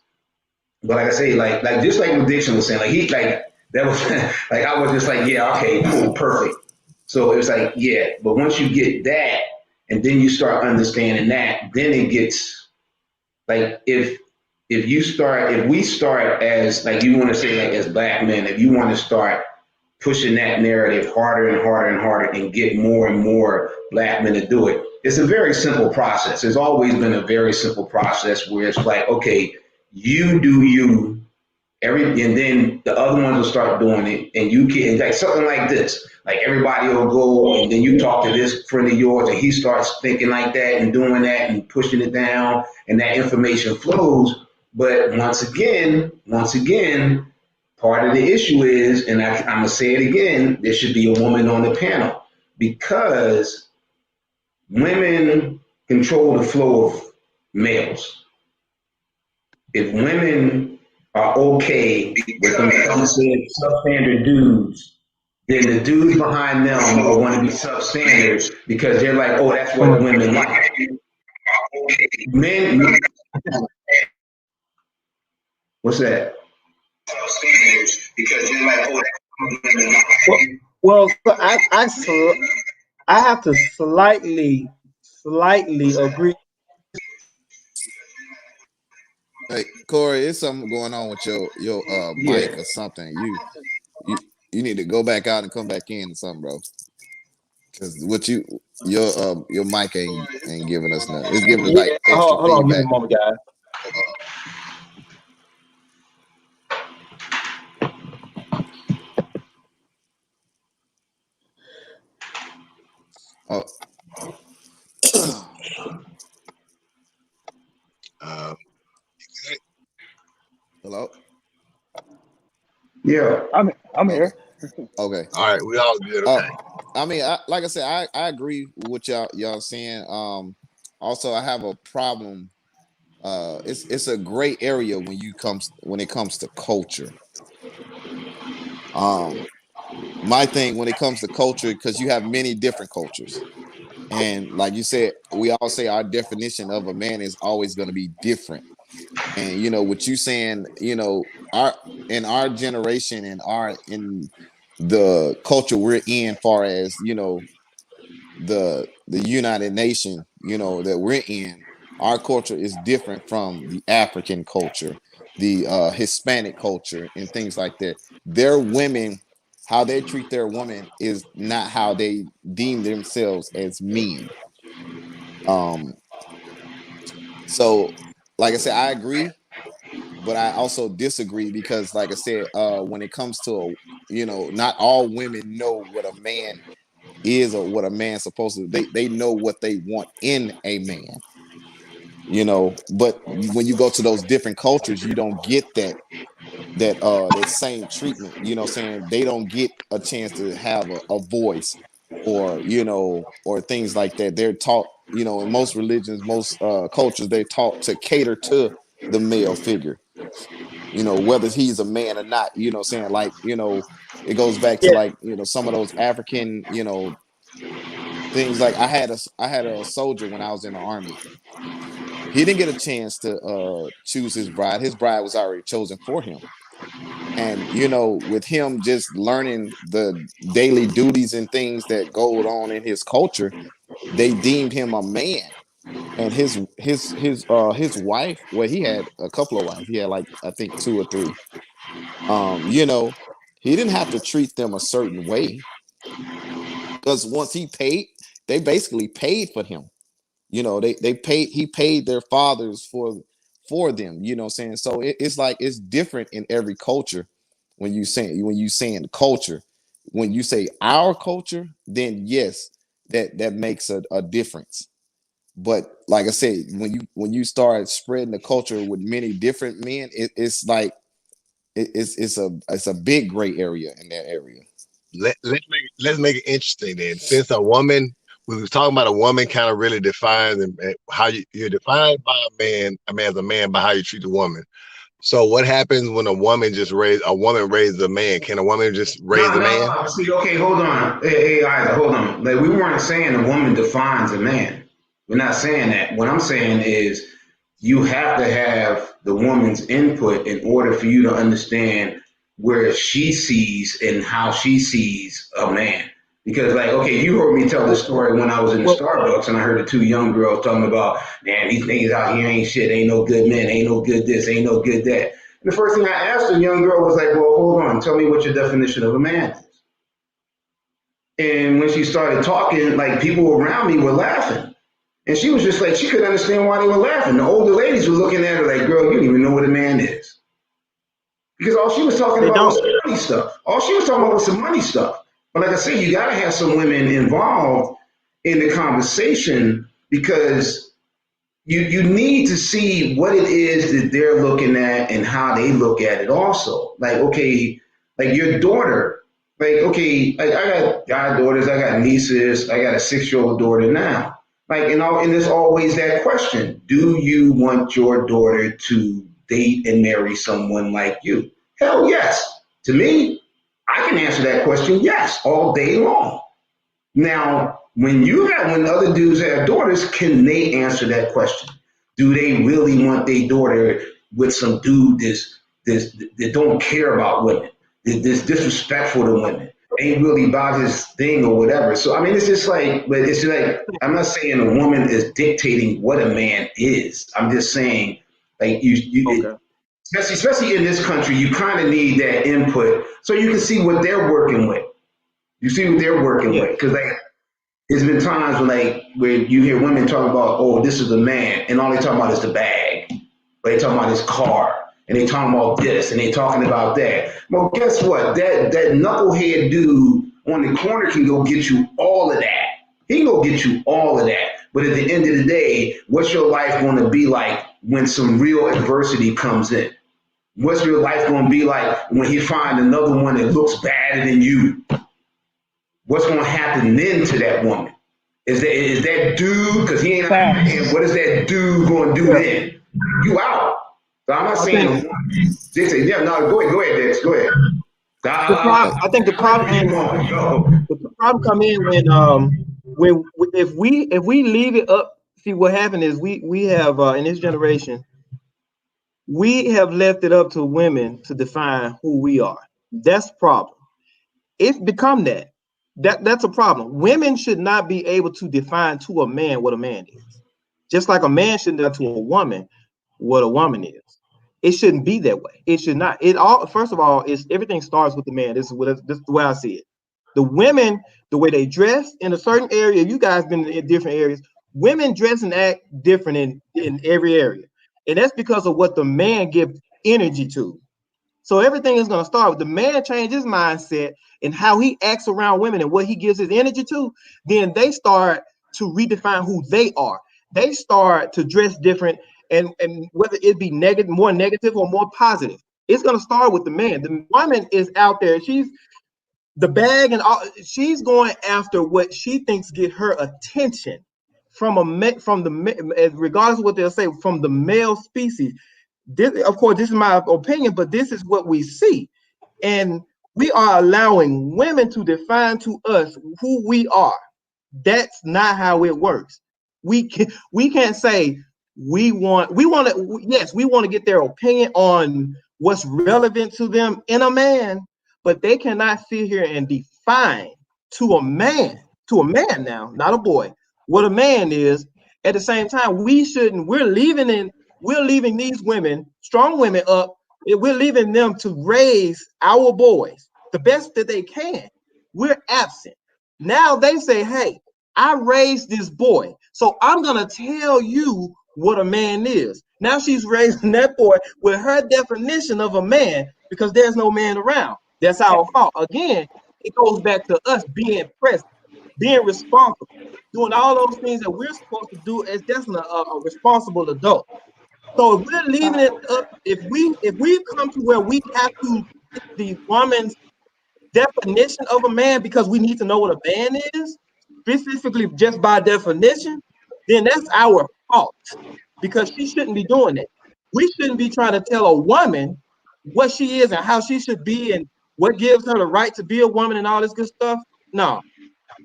But like I say, like just like what Dixon was saying, like he like that was like I was just like, yeah, okay, cool, perfect. So it was like, yeah, but once you get that and then you start understanding that, then it gets like if we start as like you want to say like as black men, if you want to start pushing that narrative harder and harder and harder and get more and more black men to do it. It's a very simple process. It's always been a very simple process where it's like, okay, you do you, and then the other ones will start doing it, and you can like something like this. Like everybody will go, and then you talk to this friend of yours, and he starts thinking like that and doing that and pushing it down, and that information flows. But once again, part of the issue is, and I'm going to say it again, there should be a woman on the panel because women control the flow of males. if women are okay with them substandard dudes, then the dudes behind them are going to be substandard because they're like, oh, that's what women like. Men, what's that? Because they're like, oh, that's what women like. Well, I have to slightly agree. Hey, Corey, it's something going on with your mic or something. You you need to go back out and come back in or something, bro. Because your mic ain't giving us nothing. It's giving us like extra Hold on, give me feedback. a moment, guys. Oh, hello. Yeah. I'm Okay. here. Okay. All right, we all good. Okay. I mean, like I said, I agree with what y'all saying. Also, I have a problem. It's a gray area when it comes to culture. My thing when it comes to culture, because you have many different cultures, and like you said, we all say our definition of a man is always going to be different. And what you saying, our generation and in the culture we're in, far as the United Nation, that we're in, our culture is different from the African culture, the Hispanic culture, and things like that. Their women, how they treat their woman is not how they deem themselves as men. Um, so like I said, I agree, but I also disagree because, like I said, when it comes to not all women know what a man is or what a man's supposed to. They know what they want in a man, But when you go to those different cultures, you don't get that same treatment. Saying they don't get a chance to have a voice, or or things like that. They're taught, in most religions, most cultures, they're taught to cater to the male figure, whether he's a man or not. Saying like, it goes back to Yeah. like, some of those African, things. Like I had a soldier when I was in the army. He didn't get a chance to choose his bride. His bride was already chosen for him. And with him just learning the daily duties and things that go on in his culture, they deemed him a man. And his wife, well, he had a couple of wives. He had like, I think, two or three. He didn't have to treat them a certain way, because once he paid, they basically paid for him. He paid their fathers for them. What I'm saying? So it's like it's different in every culture. When you saying culture, when you say our culture, then yes, that makes a difference. But like I said, when you start spreading the culture with many different men, it's like it's a big gray area in that area. Let's make it interesting then. Since we was talking about a woman kind of really defines and how you're defined by a man. I mean, as a man, by how you treat a woman. So what happens when a woman raises a man? Can a woman just raise a man? No. See, okay, hold on. Hey, Isaac, hold on. Like, we weren't saying a woman defines a man. We're not saying that. What I'm saying is you have to have the woman's input in order for you to understand where she sees and how she sees a man. Because, like, okay, you heard me tell the story when I was in the Starbucks and I heard the two young girls talking about, man, these niggas out here ain't shit, ain't no good men, ain't no good this, ain't no good that. And the first thing I asked the young girl was like, well, hold on, tell me what your definition of a man is. And when she started talking, like, people around me were laughing. And she was just like, she couldn't understand why they were laughing. The older ladies were looking at her like, girl, you don't even know what a man is. Because all she was talking about was some money stuff. All she was talking about was some money stuff. But like I said, you got to have some women involved in the conversation because you need to see what it is that they're looking at and how they look at it also. Like, okay, like your daughter, like, okay, like I got goddaughters, I got nieces, I got a 6-year-old daughter now. Like, and there's always that question: do you want your daughter to date and marry someone like you? Hell yes. To me, I can answer that question yes, all day long. Now, when other dudes have daughters, can they answer that question? Do they really want their daughter with some dude that don't care about women, that's disrespectful to women, ain't really about his thing or whatever? So I mean, it's just like, but it's like I'm not saying a woman is dictating what a man is. I'm just saying, like Okay. especially in this country, you kind of need that input so you can see what they're working with. You see what they're working with, because like there's been times where you hear women talk about, oh, this is the man, and all they talk about is the bag. Or they talking about his car, and they talking about this, and they talking about that. Well, guess what? That knucklehead dude on the corner can go get you all of that. He can go get you all of that. But at the end of the day, what's your life going to be like when some real adversity comes in? What's your life going to be like when he find another one that looks better than you? What's going to happen then to that woman? Is that dude, because he ain't a man, what is that dude going to do then? You out. So I'm not saying, they say, yeah, no, go ahead, Dex, go ahead. I think the problem come in when if we leave it up. See, what happened is we have in this generation, we have left it up to women to define who we are. That's the problem. It's become that. That's a problem. Women should not be able to define to a man what a man is. Just like a man shouldn't define to a woman what a woman is. It shouldn't be that way. It should not. It all, first of all, is everything starts with the man. This is the way I see it. The women, the way they dress in a certain area, you guys been in different areas, women dress and act different in every area. And that's because of what the man gives energy to. So everything is going to start with the man change his mindset and how he acts around women and what he gives his energy to. Then they start to redefine who they are. They start to dress different, and whether it be negative, more negative or more positive, it's going to start with the man. The woman is out there. She's the bag and all. She's going after what she thinks get her attention from regardless of what they'll say, from the male species. This, of course, this is my opinion, but this is what we see. And we are allowing women to define to us who we are. That's not how it works. We can't say we want to get their opinion on what's relevant to them in a man, but they cannot sit here and define to a man now, not a boy, what a man is. At the same time, we're leaving these women, strong women up. We're leaving them to raise our boys the best that they can. We're absent. Now they say, hey, I raised this boy, so I'm going to tell you what a man is. Now she's raising that boy with her definition of a man because there's no man around. That's our fault. Again, it goes back to us being present, being responsible, doing all those things that we're supposed to do as just a responsible adult. So if we're leaving it up, if we come to where we have to get the woman's definition of a man because we need to know what a man is, specifically just by definition, then that's our fault because she shouldn't be doing that. We shouldn't be trying to tell a woman what she is and how she should be and what gives her the right to be a woman and all this good stuff. No,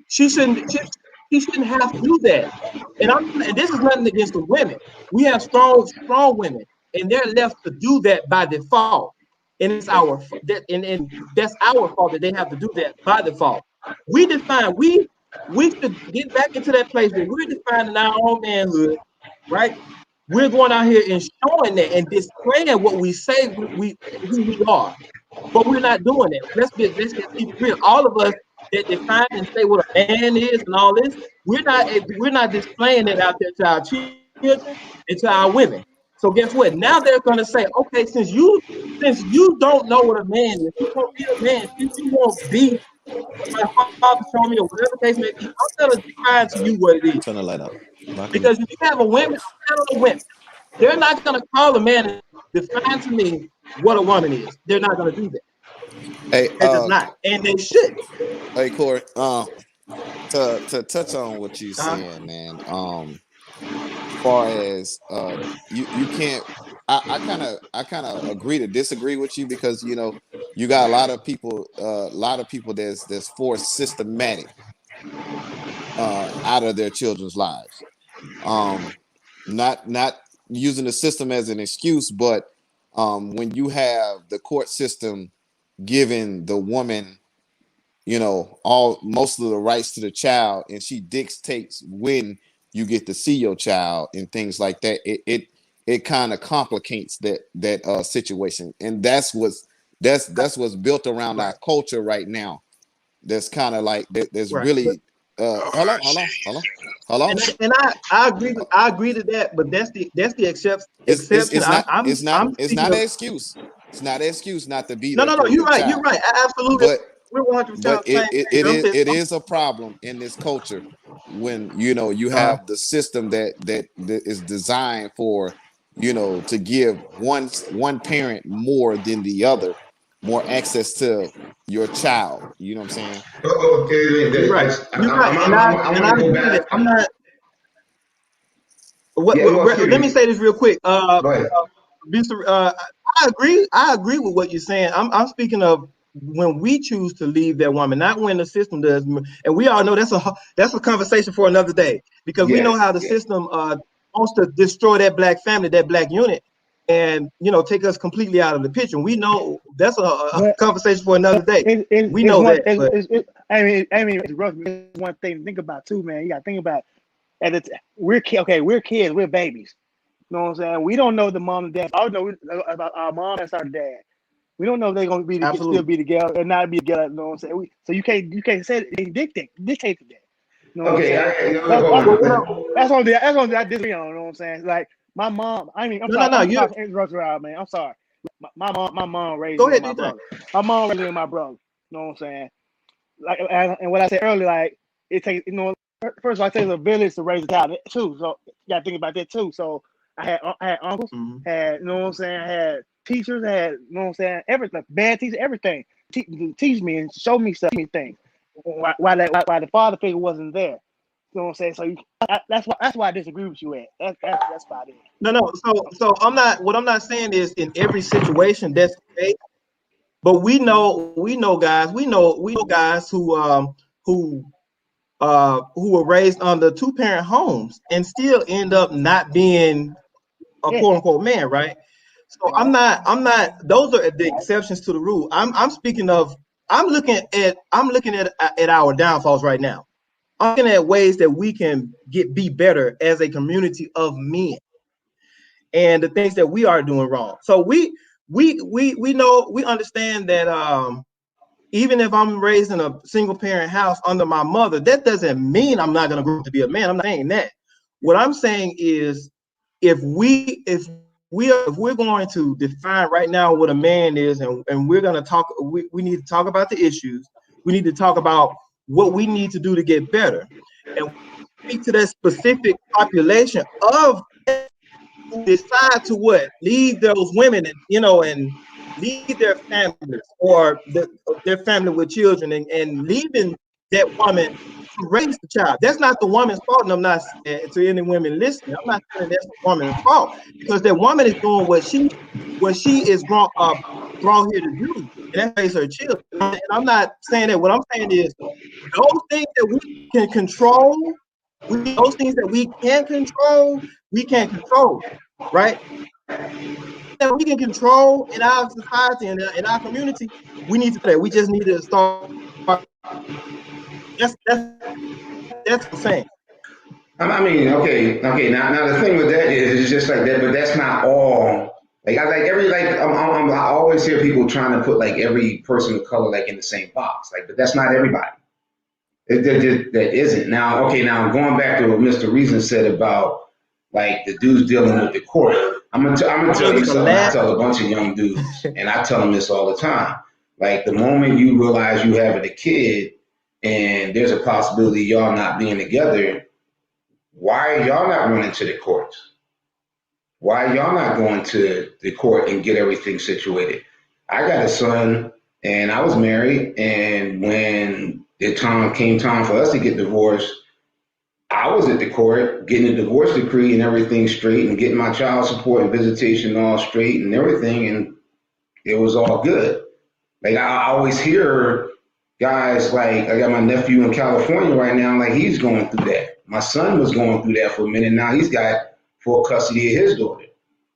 she shouldn't have to do that. And this is nothing against the women. We have strong women, and they're left to do that by default. And it's and that's our fault that they have to do that by default. We should get back into that place where we're defining our own manhood, right? We're going out here and showing that and displaying what we say who we are. But we're not doing it. Let's just keep it real. All of us that define and say what a man is and all this, we're not displaying it out there to our children and to our women. So guess what? Now they're gonna say, okay, since you don't know what a man is, you won't be a man, since you won't be what my father showed me or whatever the case may be, I'm gonna define to you what it is. Turn the light up. Because if you have a women, they're not gonna call a man and define to me what a woman is. They're not gonna do that. Hey, It's not, and they should. Hey, Corey. To touch on what you're saying, man. As far as you can't, I kind of agree to disagree with you because you know you got a lot of people that's forced systematic out of their children's lives. Not using the system as an excuse, but when you have the court system giving the woman, you know, most of the rights to the child, and she dictates when you get to see your child and things like that, it kind of complicates that situation, and that's what's built around our culture right now. That's kind of like there's Right. really hold on. And I agree to that, but that's the exception. It's not I'm it's speaking not of, an excuse. It's not an excuse not to be no, there no, no. for You're your right. You're child. right. I absolutely. But We're 100% on the same page. I'm saying, it is a problem in this culture when you know you have the system that is designed for, you know, to give one parent more than the other, more access to your child. You know what I'm saying? you're right. You're right. I And want I to go agree back. that I'm not. Yeah, well, excuse Let me me. say this real quick. Go ahead. Mr. I agree. I agree with what you're saying. I'm speaking of when we choose to leave that woman, not when the system does. And we all know that's a conversation for another day because we know Yes, how the yes. system wants to destroy that black family, that black unit, and take us completely out of the picture. We know that's a But conversation for another day. We it's know one. that, but I mean, it's rough. It's one thing to think about too, man. You got to think about at the we're kids, we're babies. You know what I'm saying? We don't know the mom and dad. I don't know about our mom and our dad. We don't know if they're gonna still absolutely. be together or not be together. You know what I'm saying? So you can't say they dictate to that. You know what I'm Okay, saying? That's hold that's Well, on. that's only I disagree on. You know what I'm saying? Like my mom. I mean, I'm no, sorry. no, no. I'm You sorry for interrupting you out, man. I'm sorry. My mom raised go me and ahead, do my your thing. brother. My mom raised me and my brother. You know what I'm saying? Like and what I said earlier, like it takes first of all, it takes a village to raise a child too. So you gotta think about that too. So I had uncles, Mhm. had what I'm saying, I had teachers, had what I'm saying, everything, bad teachers, everything, teach me and show me stuff, me things. Why the father figure wasn't there. You know what I'm saying? So that's why I disagree with you at. That's about it. No, no. So I'm not. What I'm not saying is in every situation that's the case. But we know guys. We know guys who who were raised under two-parent homes and still end up not being a Yeah. quote unquote man, right? So Yeah. I'm not. Those are the exceptions to the rule. I'm speaking of. I'm looking at our downfalls right now. I'm looking at ways that we can be better as a community of men and the things that we are doing wrong. So we know, we understand that even if I'm raised in a single parent house under my mother, that doesn't mean I'm not going to grow up to be a man. I'm not saying that. What I'm saying is if we're going to define right now what a man is, and we're going to talk, we need to talk about the issues. We need to talk about what we need to do to get better, and speak to that specific population of who decide to leave those women and leave their families or their family with children and leaving that woman to raise the child. That's not the woman's fault. And I'm not to any women listening. I'm not saying that's the woman's fault because that woman is doing what she is brought here to do, and that's raise her children. And I'm not saying that. What I'm saying is those things that we can control, those things that we can control, right? That we can control in our society and in our community, we need to play. We just need to start. That's what I'm saying. I mean, okay. Now the thing with that is, it's just like that, but that's not all. Like I like every like I always hear people trying to put like every person of color like in the same box, like, but that's not everybody. That isn't. Now, okay, now going back to what Mr. Reason said about like the dudes dealing with the court. I'm gonna tell you something. I tell a bunch of young dudes, and I tell them this all the time. Like the moment you realize you having a kid, and there's a possibility y'all not being together, why are y'all not running to the courts? Why are y'all not going to the court and get everything situated? I got a son and I was married, and when the time came time for us to get divorced, I was at the court getting a divorce decree and everything straight and getting my child support and visitation all straight and everything, and it was all good. Like I always hear guys like I got my nephew in California right now, like he's going through that. My son was going through that for a minute. Now he's got full custody of his daughter.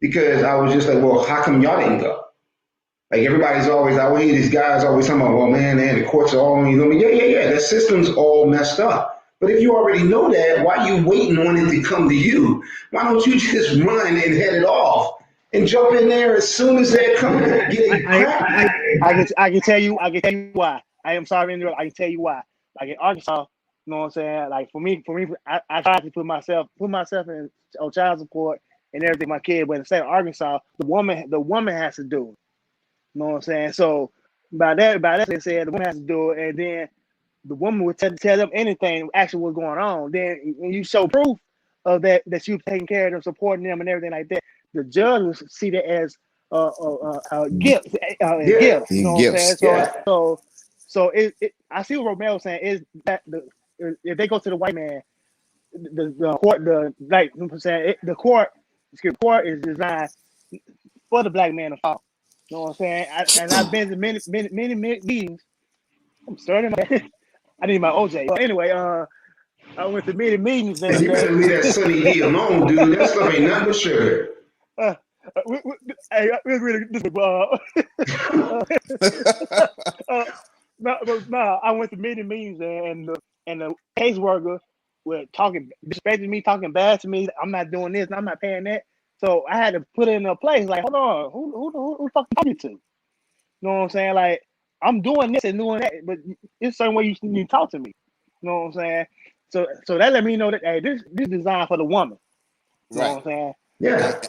Because I was just like, well, how come y'all didn't go? Like everybody's always, I hear these guys always talking about, well, man, the courts are all on you. Yeah. That system's all messed up. But if you already know that, why are you waiting on it to come to you? Why don't you just run and head it off and jump in there as soon as they're coming and get I can tell you why. I am sorry, I can tell you why. Like in Arkansas, you know what I'm saying? Like for me, I try to put myself in on child support and everything, my kid. But in the state of Arkansas, the woman has to do it. You know what I'm saying? So by that they said the woman has to do it, and then the woman would tell them anything actually what's going on. Then when you show proof of that you've taken care of them, supporting them, and everything like that, the judge will see that as gifts. Gifts. You know what I'm saying? So I see what Romeo was saying is that if they go to the white man, the court, the court is designed for the black man to follow. You know what I'm saying? I've been to many meetings. I'm starting. I need my OJ. But anyway, I went to many meetings. You better leave that Sunny D alone, dude. That stuff ain't nothing but sugar. No, I went to many meetings and the caseworker were disrespecting me, talking bad to me. I'm not doing this, and I'm not paying that. So I had to put it in a place like, hold on, who the fuck you talking to? You know what I'm saying? Like, I'm doing this and doing that, but it's certain way you need to talk to me. You know what I'm saying? So that let me know that hey, this is designed for the woman. You know what I'm saying? Yeah.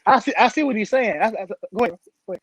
I see what he's saying. Go ahead.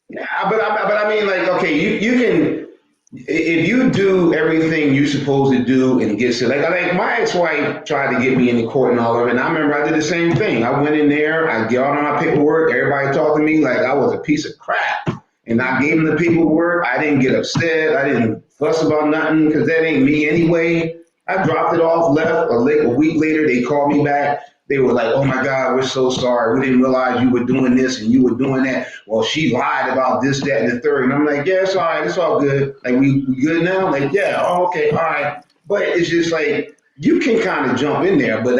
Yeah, but I mean, like, okay, you can, if you do everything you're supposed to do and get to, like my ex-wife tried to get me in the court and all of it, and I remember I did the same thing. I went in there, I got on my paperwork, everybody talked to me like I was a piece of crap, and I gave them the paperwork. I didn't get upset, I didn't fuss about nothing, because that ain't me anyway. I dropped it off, left, a week later, they called me back. They were like, oh my God, we're so sorry. We didn't realize you were doing this and you were doing that. Well, she lied about this, that, and the third. And I'm like, yeah, it's all right. It's all good. Like, we good now? Like, yeah, oh, okay, all right. But it's just like, you can kind of jump in there. But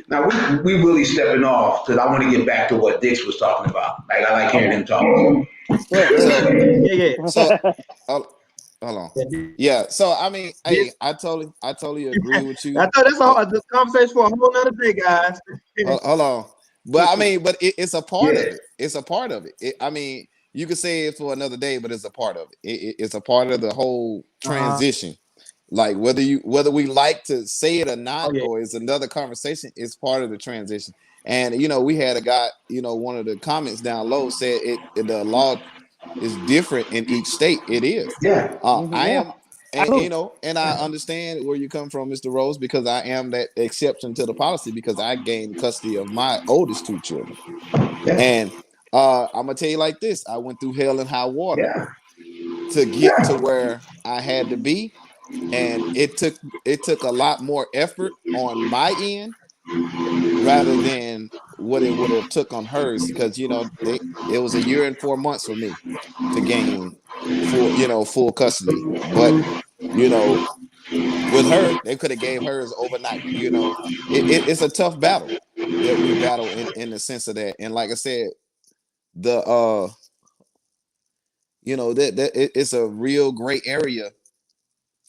now we really stepping off because I want to get back to what Dix was talking about. Like, I like hearing him talk. So, hold on. Yeah. So I mean, hey, I totally agree with you. I thought that's all. This conversation for a whole nother day, guys. Hold on. But I mean, it's a part of it. It's a part of it. I mean, you could say it for another day, but it's a part of it. It's a part of the whole transition. Like whether we like to say it or not, or it's another conversation, it's part of the transition. And we had a guy, one of the comments down low said the law is different in each state. It is. Yeah. I am, and I understand where you come from, Mr. Rose, because I am that exception to the policy because I gained custody of my oldest two children. Yeah. And I'm gonna tell you like this: I went through hell and high water to get to where I had to be, and it took a lot more effort on my end rather than what it would have took on hers, because it was a year and 4 months for me to gain full custody. But with her, they could have gave hers overnight. It's a tough battle that we battle in the sense of that. And like I said, that it's a real gray area.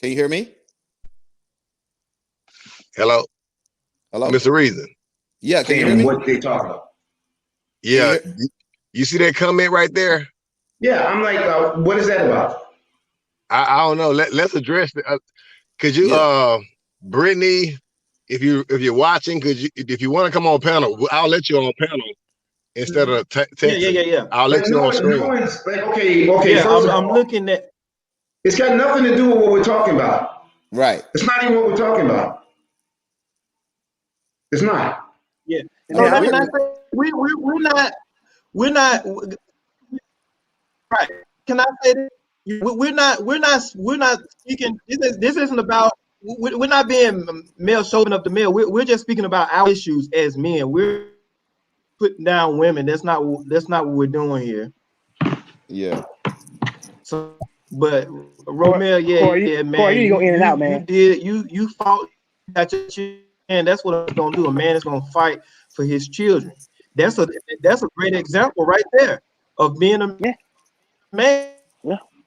Can you hear me? Hello, Mr. Reason. Yeah, can you hear me? What they talking about? Yeah, you see that comment right there? Yeah, I'm like, what is that about? I don't know. Let's address it. Could you, Brittany, if you're watching, if you want to come on panel, I'll let you on panel instead of texting. Yeah. I'll let you on screen. Okay. Yeah, I'm looking at. It's got nothing to do with what we're talking about. Right. It's not even what we're talking about. It's not. Yeah. So let me not say we're not right. Can I say that? We're not speaking. This isn't about we're not being male shoving up the male. We're just speaking about our issues as men. We're putting down women. That's not what we're doing here. Yeah. So, but Romeo, yeah, man. Corey, you need to go in and out, man. You fought at your children, and that's what it's gonna do. A man is gonna fight for his children. That's a great example right there of being a man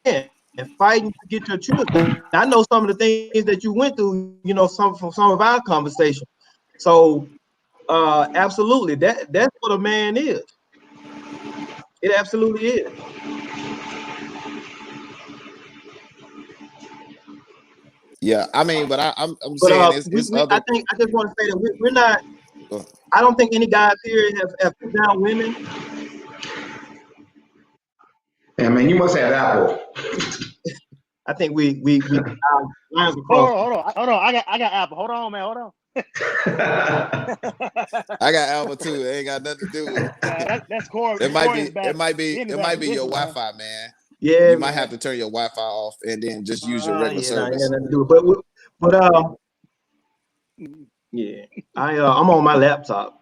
and fighting to get your children. I know some of the things that you went through, you know, from some of our conversation. So absolutely, that's what a man is. It absolutely is. Yeah, I mean, but I'm saying it's other. I just want to say that we're not. I don't think any guys here have put down women. Yeah, man, you must have Apple. I think we lines hold on. I got Apple. Hold on, man. Hold on. I got Apple too. It ain't got nothing to do with it. That's Corey. It might be your Wi-Fi, man. Yeah, you might have to turn your Wi-Fi off and then just use your regular service. Yeah, I'm on my laptop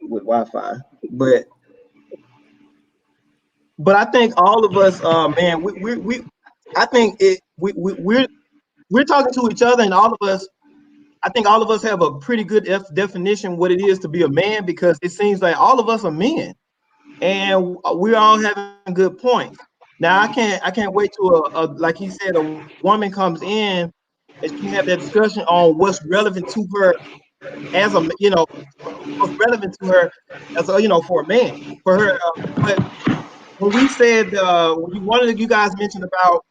with Wi-Fi, but I think all of us, man, I think we're talking to each other, and all of us. I think all of us have a pretty good definition what it is to be a man, because it seems like all of us are men, and we're all having good points. Now I can't wait to like he said, a woman comes in and she have that discussion on what's relevant to her as a, what's relevant to her as a, for a man, for her. But when we said one of you guys mentioned about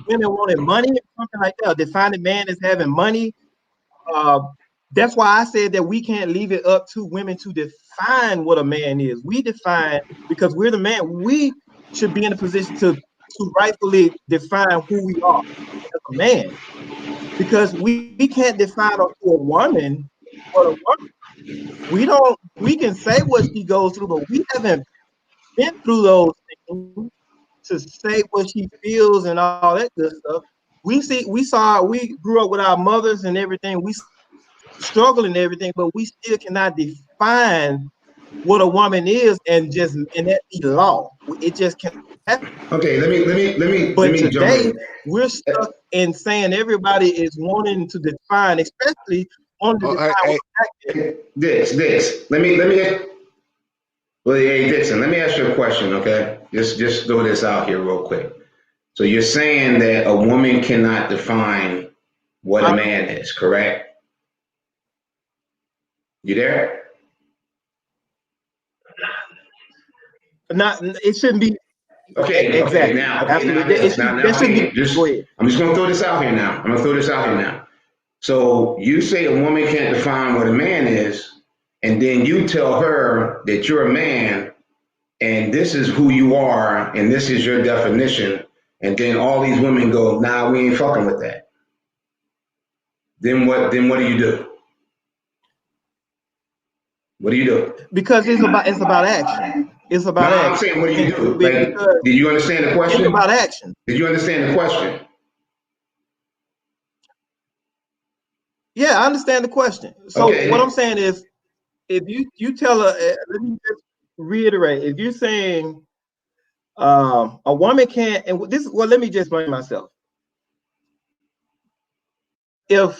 women wanting money or something like that, defining man as having money. That's why I said that we can't leave it up to women to define what a man is. We define, because we're the man. We should be in a position to rightfully define who we are as a man, because we can't define to a woman what a woman. We can say what she goes through, but we haven't been through those things to say what she feels and all that good stuff. We grew up with our mothers and everything. We struggle and everything, but we still cannot define what a woman is and that be law. It just can't happen. Okay, let me. But today we're stuck in saying everybody is wanting to define, especially on the Dix. Let me. Well, hey Dixon, let me ask you a question, okay? Just throw this out here real quick. So you're saying that a woman cannot define what a man is, correct? You there? It shouldn't be. Okay, exactly. Now, absolutely. I'm just going to throw this out here now. So you say a woman can't define what a man is, and then you tell her that you're a man, and this is who you are, and this is your definition, and then all these women go, nah, we ain't fucking with that. Then what do you do? What do you do? Because it's about action. It's about action. I'm saying, what do you do? Like, did you understand the question? It's about action. Did you understand the question? Yeah, I understand the question. So what I'm saying is, if you tell her, let me just reiterate. If you're saying a woman can't, and this, well, let me just blame myself. Can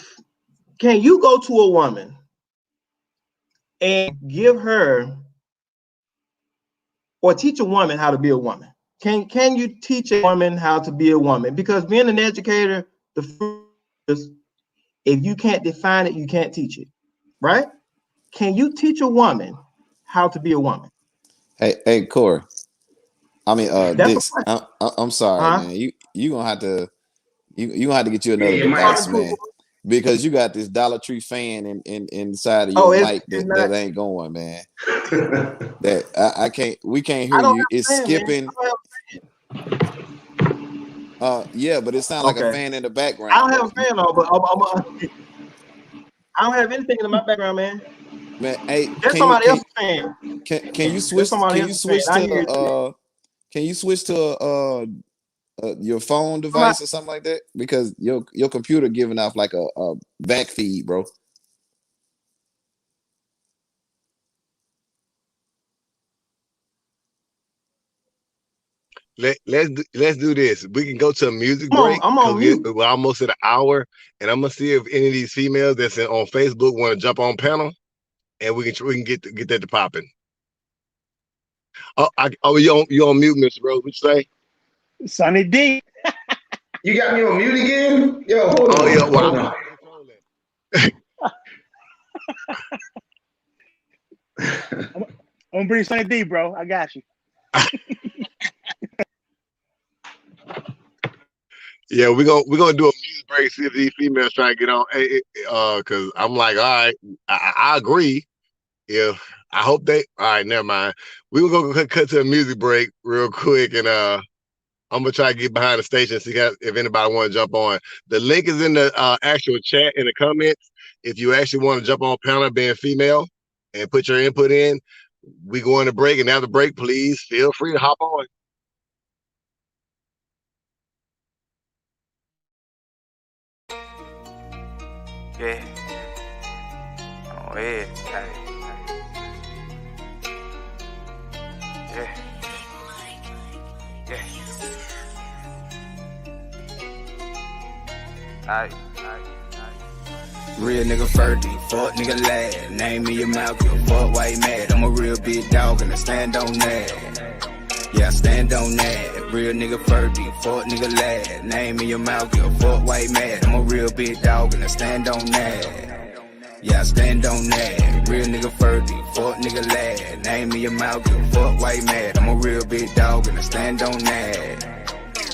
you go to a woman and give her or teach a woman how to be a woman? Can you teach a woman how to be a woman? Because being an educator, the first, if you can't define it, you can't teach it, right? Can you teach a woman how to be a woman? Hey, Corey. I mean, Dix. I'm sorry, man. You gonna have to get you another device, man, because you got this Dollar Tree fan inside of your mic that ain't going, man. That I can't. We can't hear you. It's skipping. Yeah, but it sounds like a fan in the background. I don't have a fan on, but I don't have anything in my background, man. Man, hey, that's somebody else's fan. Can you switch? Can you switch to your phone device or something like that? Because your computer giving off like a back feed, bro. Let's do this. We can go to a music I'm on, break I'm because on mute. we're almost at an hour, and I'm gonna see if any of these females that's on Facebook want to jump on panel, and we can get that to popping. Oh, you on mute, Mr. Rose? What you say? Sonny D. You got me on mute again? Yo, hold on. Oh yeah, well, Hold on. I'm gonna bring Sonny D, bro. I got you. Yeah, we're gonna do a music break. See if these females try to get on. Because I'm like, all right, I agree. Yeah, I hope they. All right, never mind. We're gonna go cut to a music break real quick, and I'm gonna try to get behind the station and see if anybody want to jump on. The link is in the actual chat in the comments. If you actually want to jump on panel being female and put your input in, we go on the break, and after the break, please feel free to hop on. Yeah. Oh, yeah. Hey. Yeah. Yeah. Aight. Real nigga 30, fuck nigga lad. Name me your mouth, give a fuck why you mad. I'm a real big dog and I stand on that. Yeah, I stand on that. Real nigga 30, fuck nigga lad. Name me your mouth, give a fuck why you mad. I'm a real big dog and I stand on that. Yeah, I stand on that. Real nigga 30, fuck nigga lad. Name me your mouth, give a fuck why you mad. I'm a real big dog and I stand on that.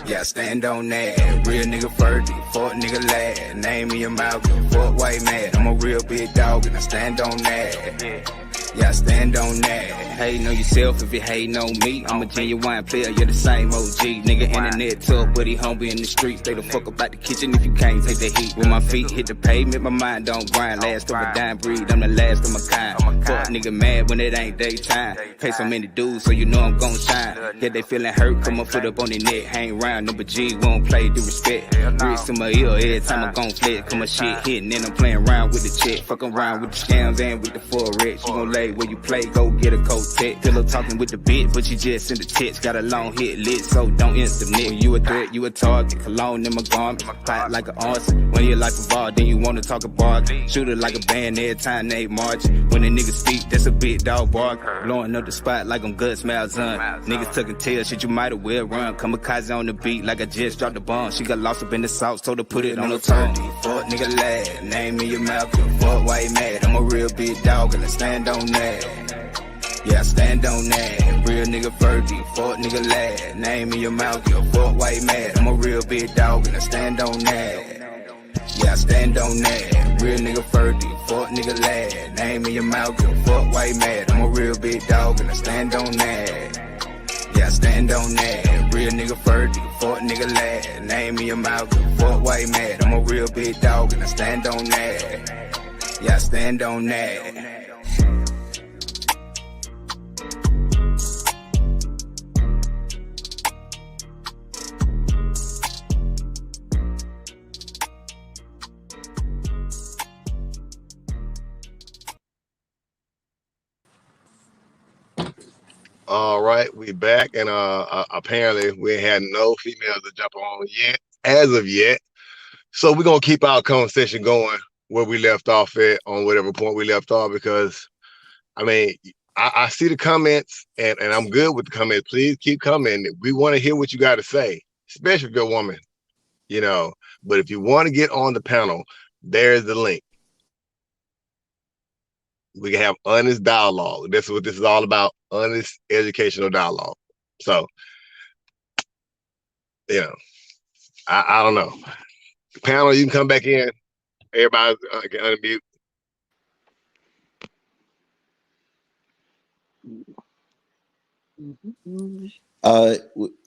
Yeah, I stand on that. Real nigga 30, fuck nigga lad. Name me your mouth, give a fuck why you mad. I'm a real big dog and I stand on that. Yeah, I stand on that. Hating on yourself if you hating on me. I'm a genuine player, you're the same OG. Nigga internet tough, but he hungry in the streets. Stay the fuck about the kitchen if you can't take the heat. When my feet hit the pavement, my mind don't grind. Last of a dime breed, I'm the last of my kind. Fuck nigga mad when it ain't daytime. Pay so many dudes, so you know I'm gon' shine. Yeah, they feeling hurt, come up, foot up on their neck. Hang round, number G, won't play, do respect. Wrist in my ear, every time I gon' flex. Come my shit hitting, and I'm playing around with the check. Fucking around with the scams and with the forex. You gon' lay where you play, go get a coat tech. Pillow talking with the bit, but you just send a text. Got a long hit lit, so don't instant nick. When you a threat, you a target. Cologne in my garment, fight like an arson. When you like a bar, then you wanna talk a bark. Shoot it like a band every time they march. When a nigga speak, that's a big dog bark. Blowing up the spot like I'm Guts Malzahn. Niggas tucking tail, shit you might have well run. Kamikaze on the beat like I just dropped the bomb. She got lost up in the sauce, told her put it on her tongue. Fuck nigga lad, name me your mouth, fuck why you mad. I'm a real big dog and I stand on that. Yeah, I stand on that. Real nigga 30, fuck nigga lad. Name me your mouth, give a fuck why you mad. I'm a real big dog and I stand on that. Yeah, I stand on that. Real nigga 30, fuck nigga lad. Name me your mouth, give a fuck why you mad. I'm a real big dog and I stand on that. Yeah, I stand on that. Real nigga 30, fuck nigga lad. Name me your mouth, give a fuck why you mad. I'm a real big dog and I stand on that. Yeah, I stand on that. All right, we back, and apparently we had no females to jump on yet, as of yet. So we're gonna keep our conversation going where we left off at on whatever point we left off, because I mean, I see the comments and I'm good with the comments. Please keep coming. We want to hear what you got to say, especially if you're a woman, you know. But if you want to get on the panel, there's the link. We can have honest dialogue. That's what this is all about, honest educational dialogue. So, you know, I don't know. Panel, you can come back in. Everybody can unmute.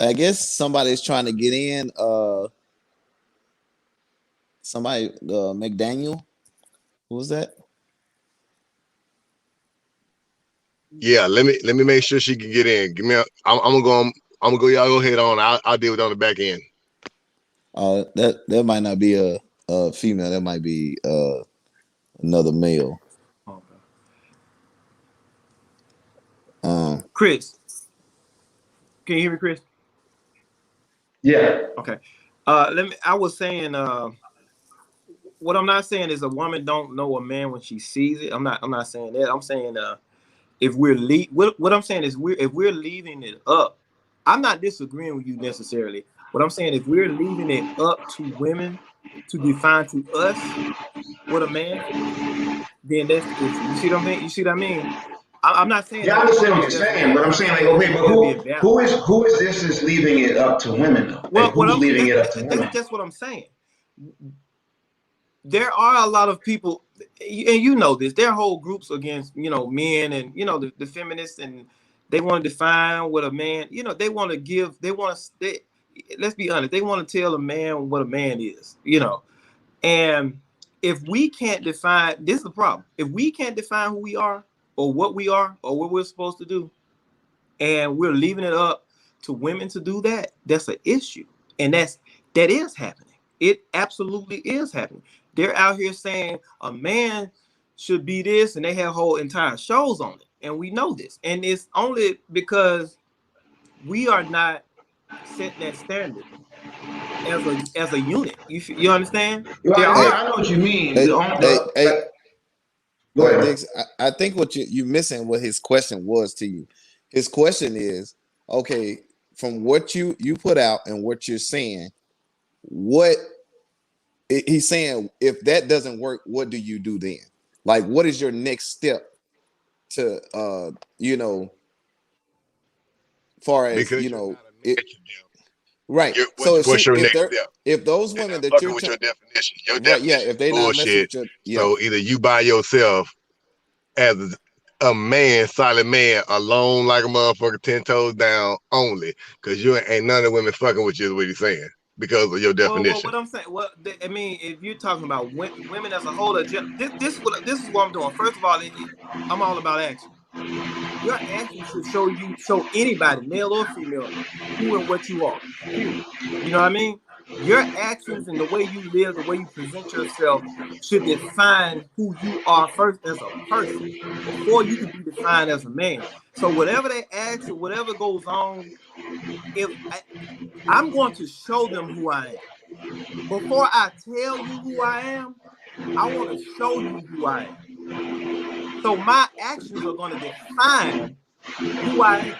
I guess somebody's trying to get in. Somebody, McDaniel. Who was that? Yeah, let me make sure she can get in. I'm gonna go I'm gonna go. Y'all go ahead on. I'll deal with it on the back end. That might not be a female. That might be another male. Chris, can you hear me, Chris? Yeah. Okay. I was saying, what I'm not saying is a woman don't know a man when she sees it. I'm not saying that. I'm saying if what I'm saying is if we're leaving it up, I'm not disagreeing with you necessarily. What I'm saying, if we're leaving it up to women to define to us what a man is, then that's the issue. You see what I mean? You see what I mean? I'm not saying Yeah, I that a understand woman what you're doesn't. saying, but I'm saying like, Saying okay, that but there'll be a balance. who is this is leaving it up to women though? Well, Like, who's leaving it up to women? that's what I'm saying. There are a lot of people, and you know this. There are whole groups against men and the feminists, and they want to define what a man. They want to give. Let's be honest. They want to tell a man what a man is. And if we can't define, this is the problem. If we can't define who we are, or what we are, or what we're supposed to do, and we're leaving it up to women to do that, that's an issue. And that is happening. It absolutely is happening. They're out here saying a man should be this, and they have whole entire shows on it. And we know this. And it's only because we are not setting that standard as a unit. You understand? Well, There I are. know what you mean. Hey, hey, Go ahead. Dix, I think what you missing what his question was to you. His question is, okay, from what you put out and what you're saying, what he's saying, if that doesn't work, what do you do then? Like, what is your next step to far as Because you're not a it, natural. right? So What's your next step? if those They're women not that fucking you're with your definition. Your right, yeah, definition if is they're not messing bullshit. with your So either you by yourself as a man, solid man, alone like a motherfucker, 10 toes down only, because you ain't none of the women fucking with you is what he's saying because of your Well, definition. what I'm saying, I mean, if you're talking about women as a whole, this is what I'm doing. First of all, I'm all about action. Your actions should show anybody, male or female, who and what you are. Period. You know what I mean? Your actions and the way you live, the way you present yourself, should define who you are first as a person before you can be defined as a man. So whatever they ask or whatever goes on, I'm going to show them who I am. Before I tell you who I am, I want to show you who I am. So my actions are going to define who I am.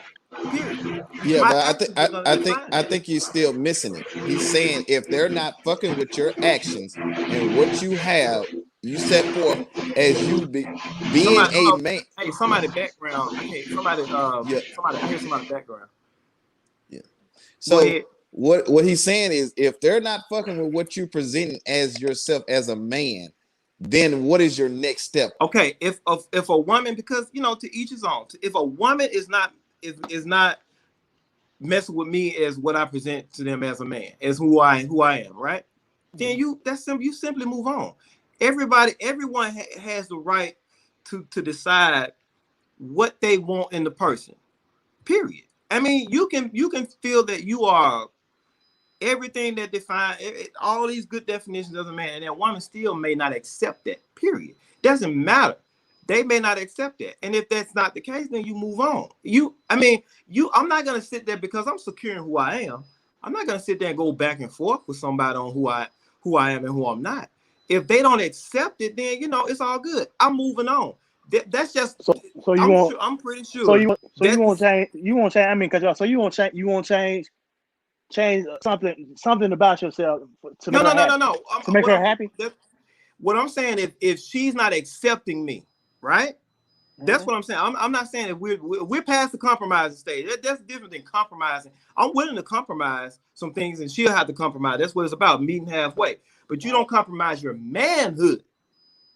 Period. yeah, My but actions are going to define I that. think you're still missing it. He's saying if they're not fucking with your actions and what you have, you set forth as you being Somebody, a hold on. man. Hey, somebody background. I can't. Yeah, I hear somebody background. yeah. Go So ahead. what he's saying is if they're not fucking with what you're presenting as yourself as a man, then what is your next step? Okay, if a woman, because to each his own. If a woman is not messing with me as what I present to them as a man, as who I am, right? Then that's simple. You simply move on. Everyone has the right to decide what they want in the person. Period. I mean, you can feel that you are everything that define all these good definitions of a man, and that woman still may not accept that. Period. Doesn't matter. They may not accept that, and if that's not the case, then you move on. I'm not gonna sit there because I'm securing who I am. I'm not gonna sit there and go back and forth with somebody on who I am and who I'm not. If they don't accept it, then it's all good. I'm moving on. That's just. So you want. I'm pretty sure. So you won't change. You won't change. I mean, so you won't change. You won't change something about yourself to make her happy. No. To make her happy. What I'm saying, if she's not accepting me, right? That's what I'm saying. I'm not saying if we're past the compromising stage. That's different than compromising. I'm willing to compromise some things, and she'll have to compromise. That's what it's about, meeting halfway. But you don't compromise your manhood.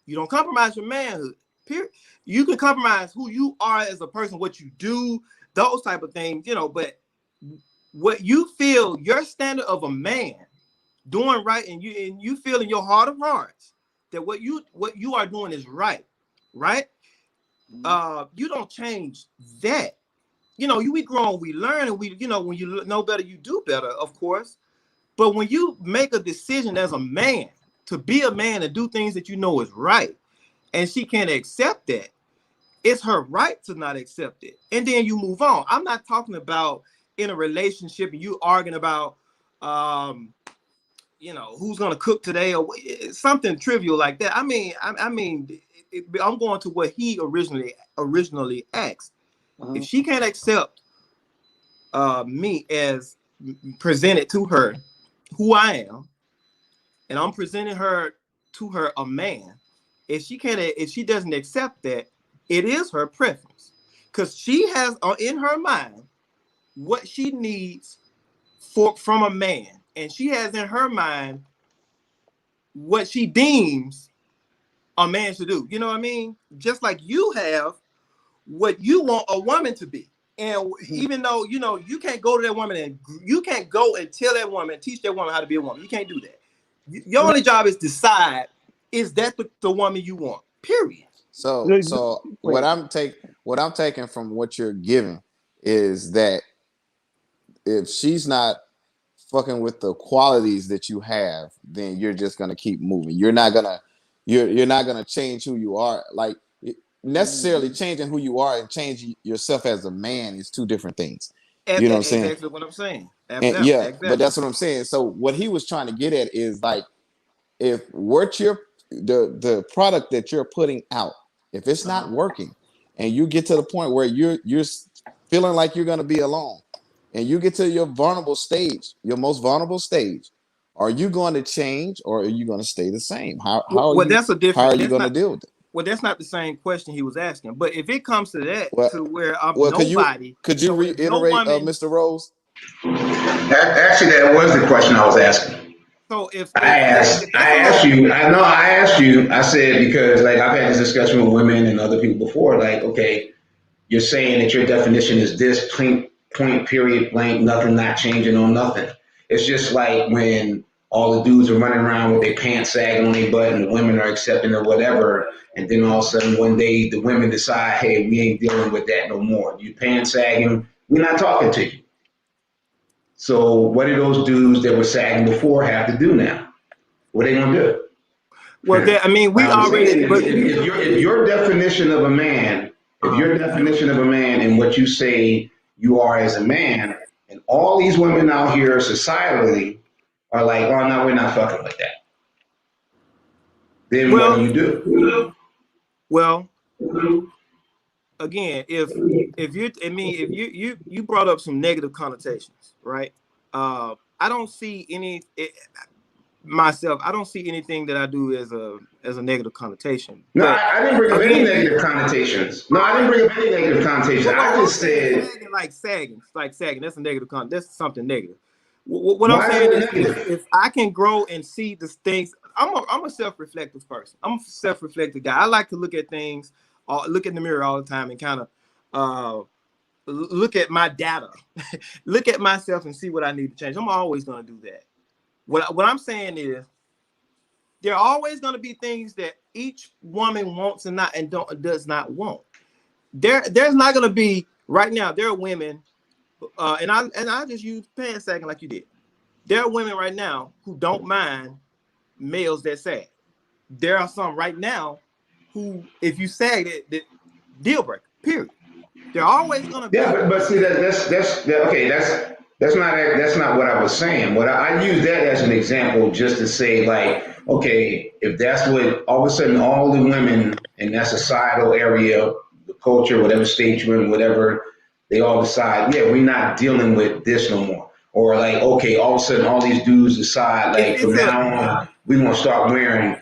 You don't compromise your manhood. Period. You can compromise who you are as a person, what you do, those type of things, but what you feel your standard of a man doing right, and you feel in your heart of hearts that what you are doing is right. You don't change that. you know, we grow and we learn, and we, you know, when you know better, you do better, of course. But when you make a decision as a man to be a man and do things that you know is right, and she can't accept that, it's her right to not accept it. And then you move on. I'm not talking about in a relationship and you arguing about, you know, who's gonna cook today or something trivial like that. I mean, I'm going to what he originally asked. If she can't accept me as presented to her who I am, and I'm presenting her to her a man, if she doesn't accept that, it is her preference, because she has in her mind what she needs from a man, and she has in her mind what she deems a man should do. You know what I mean? Just like you have what you want a woman to be. And even though, you know, you can't go to that woman and you can't go and tell that woman, teach that woman how to be a woman. You can't do that. Your only job is decide, is that the woman you want? Period. So what I'm taking from what you're giving is that if she's not fucking with the qualities that you have, then you're just gonna keep moving. You're not gonna change who you are. Like, necessarily changing who you are and changing yourself as a man is two different things. You know what I'm saying? Exactly what I'm saying. And yeah, exactly. But that's what I'm saying. So what he was trying to get at is, like, if what the product that you're putting out, if it's not working, and you get to the point where you're feeling like you're gonna be alone, and you get to your vulnerable stage, your most vulnerable stage, are you going to change or are you going to stay the same? How are you going to deal with it? Well, that's not the same question he was asking. But if it comes to that, to where I'm nobody, could you reiterate, Mr. Rose? Actually, that was the question I was asking. So if I asked you, I said, because like I've had this discussion with women and other people before, like, okay, you're saying that your definition is this point, period, blank, nothing, not changing on nothing. It's just like when all the dudes are running around with their pants sagging on their butt and the women are accepting or whatever. And then all of a sudden one day the women decide, hey, we ain't dealing with that no more. You pants sagging, we're not talking to you. So what do those dudes that were sagging before have to do now? What are they gonna do? Well, I mean, we already. If your definition of a man, and what you say you are as a man, and all these women out here societally are like, oh no, we're not fucking with that. Then what do you do? Well, again, if you brought up some negative connotations, right? I don't see any myself. I don't see anything that I do as a negative connotation. No, I didn't bring up any negative connotations. I just said sagging. That's a negative That's something negative. What I'm saying is, if I can grow and see the things, I'm a self-reflective person. I'm a self-reflective guy. I like to look at things, look in the mirror all the time, and kind of look at my data, look at myself and see what I need to change. I'm always going to do that. What I'm saying is, there are always going to be things that each woman wants and does not want. There's not going to be right now. There are women, and I just use pants sagging like you did. There are women right now who don't mind males that sag. There are some right now who, if you sag, that deal breaker. Period. They're always going to be. Yeah, but see that's okay. That's not what I was saying. What I use that as an example just to say, like, okay, if that's what all of a sudden all the women in that societal area, the culture, whatever state you're in, whatever, they all decide, yeah, we're not dealing with this no more. Or like, okay, all of a sudden all these dudes decide, like, from now on, we're going to start wearing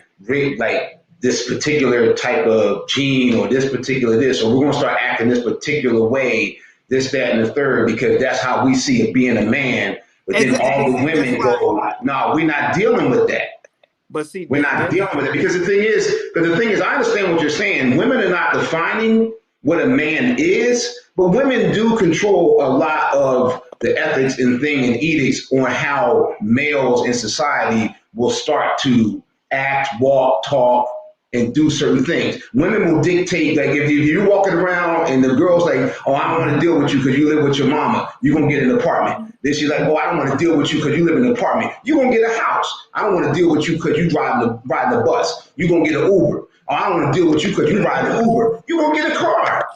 like this particular type of jean or this particular this, or we're going to start acting this particular way, this, that, and the third, because that's how we see it being a man. But then all the women go, no, we're not dealing with that. But see, we're not dealing with it because the thing is, I understand what you're saying. Women are not defining what a man is, but women do control a lot of the ethics and edicts on how males in society will start to act, walk, talk, and do certain things. Women will dictate, like if you're walking around and the girl's like, oh, I don't want to deal with you because you live with your mama, you're going to get an apartment. Then she's like, oh, I don't want to deal with you because you live in an apartment. You're going to get a house. I don't want to deal with you because you ride the bus. You're going to get an Uber. Oh, I don't want to deal with you because you ride the Uber. You're going to get a car.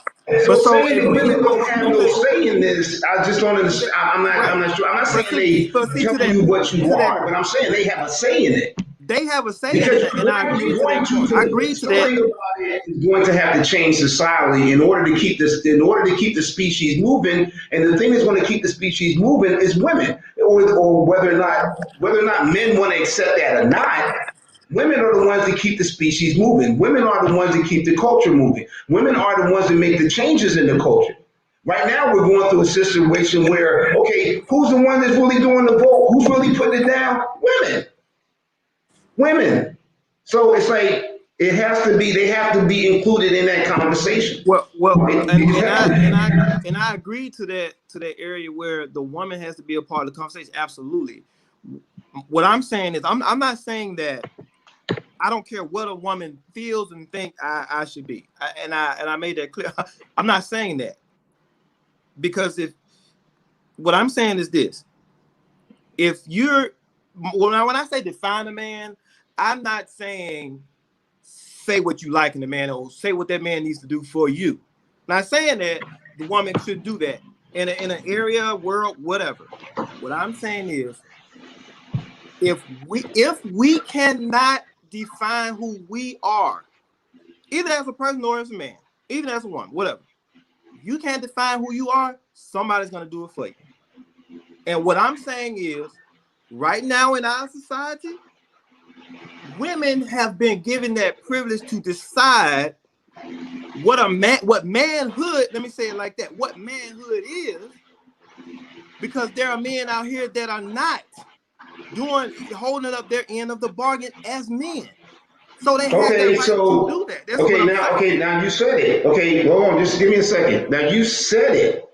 So saying that women don't have no say in this, I just don't understand. I'm not sure. I'm not saying they tell you what you are, but I'm saying they have a say in it. They have a say Because in it, and I agree to that point. I agree to that. Something about it is going to have to change society in order to keep the species moving. And the thing that's going to keep the species moving is women, or whether or not men want to accept that or not. Women are the ones that keep the species moving. Women are the ones that keep the culture moving. Women are the ones that make the changes in the culture. Right now, we're going through a situation where, okay, who's the one that's really doing the vote? Who's really putting it down? Women. So it's like they have to be included in that conversation. Well, and I agree to that area where the woman has to be a part of the conversation. Absolutely. What I'm saying is, I'm not saying that I don't care what a woman feels and think I should be, and I made that clear. I'm not saying that, because what I'm saying is this: if you're when I say define a man, I'm not saying say what you like in the man or say what that man needs to do for you. I'm not saying that the woman should do that in an area, world, whatever. What I'm saying is, if we cannot define who we are, either as a person or as a man, even as a woman, whatever, you can't define who you are, somebody's going to do it for you. And what I'm saying is, right now in our society, women have been given that privilege to decide what manhood, let me say it like that, what manhood is, because there are men out here that are not holding up their end of the bargain as men. So they have that right to do that. That's now you said it. Okay, hold on, just give me a second. Now you said it.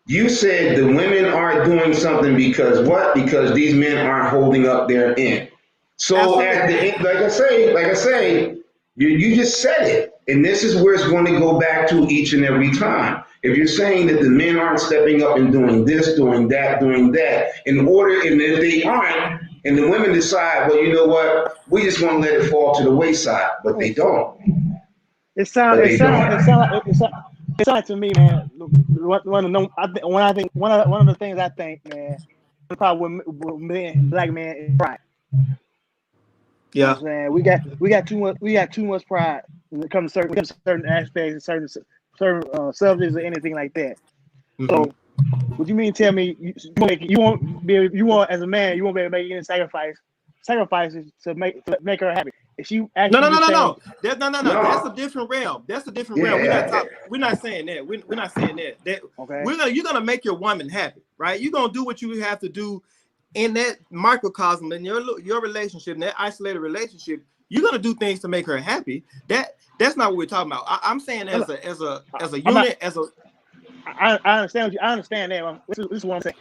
You said the women are doing something because what? Because these men aren't holding up their end. So at the end, like I say, you just said it. And this is where it's going to go back to each and every time. If you're saying that the men aren't stepping up and doing this, doing that, and if they aren't, and the women decide, well, you know what, we just want to let it fall to the wayside, but they don't. It sounds to me, man. One of the things I think, man, the problem with black men is pride. Yeah, you know what I'm saying? we got too much pride when it comes to certain aspects, certain subjects, or anything like that. Mm-hmm. So, what you mean? Tell me you won't as a man, you won't be able to make any sacrifices to make her happy. If she actually no. That's a different realm. That's a different realm. We're not saying that. We're not saying that. Okay. You're gonna make your woman happy, right? You're gonna do what you have to do in that microcosm, in your relationship, in that isolated relationship. You're gonna do things to make her happy. That's not what we're talking about. I'm saying as a unit, I understand I understand that. This is what I'm saying.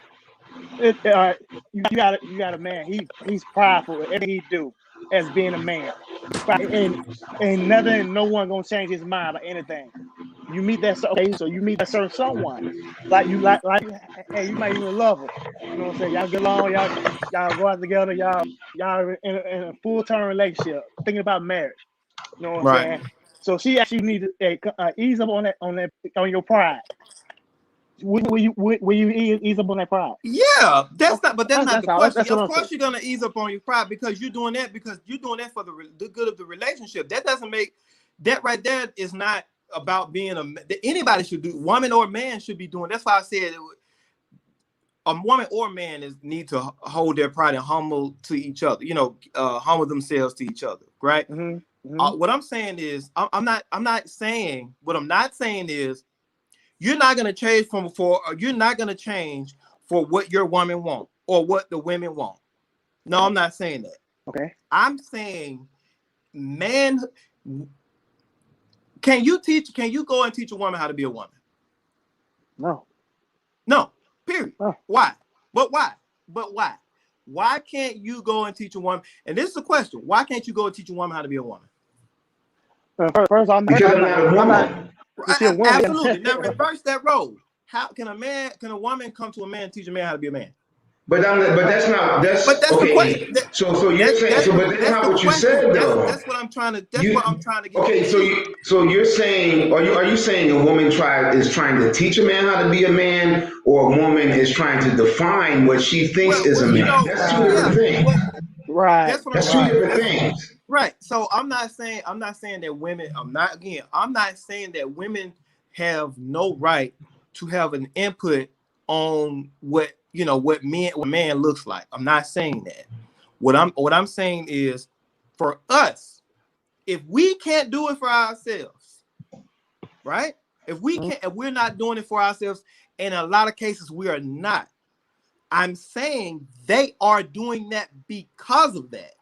You got a man. He's prideful in everything he do as being a man, and no one gonna change his mind about anything. You meet that so you meet that certain someone like hey, you might even love her. You know what I'm saying? Y'all get along, y'all go out together, y'all in a full-term relationship, thinking about marriage. You know what I'm saying? So she actually needs to ease up on your pride. Will you ease up on that pride? Yeah, that's not the question. Of course, you're gonna ease up on your pride because you're doing that for the good of the relationship. That doesn't make that right there is not about being anybody should do, woman or man should be doing. That's why I said a woman or man need to hold their pride and humble to each other. Humble themselves to each other, right? Mm-hmm. Mm-hmm. What I'm saying is, I'm not saying is you're not going to change you're not going to change for what your woman want or what the women want. No, I'm not saying that. Okay. I'm saying, man, can you go and teach a woman how to be a woman? No, period. No. Why? But why? Why can't you go and teach a woman? And this is the question. Why can't you go and teach a woman how to be a woman? First, Because I'm not a I'm not. woman. Is she a woman? Absolutely. Now reverse that role. How can a woman come to a man and teach a man how to be a man? But that's not But that's the question. okay. So you're saying but that's That's not the what you question. said though. That's what I'm trying to. That's You what I'm trying to get. okay? So you're saying are you saying a woman is trying to teach a man how to be a man, or a woman is trying to define what she thinks is a man? That's two different things. Right. That's what I'm That's two saying. different things. Right. So I'm not saying that women. I'm not saying that women have no right to have an input on what man looks like. I'm not saying that. What I'm saying is, for us, if we can't do it for ourselves, right? If we're not doing it for ourselves, and in a lot of cases we are not. I'm saying they are doing that because of that.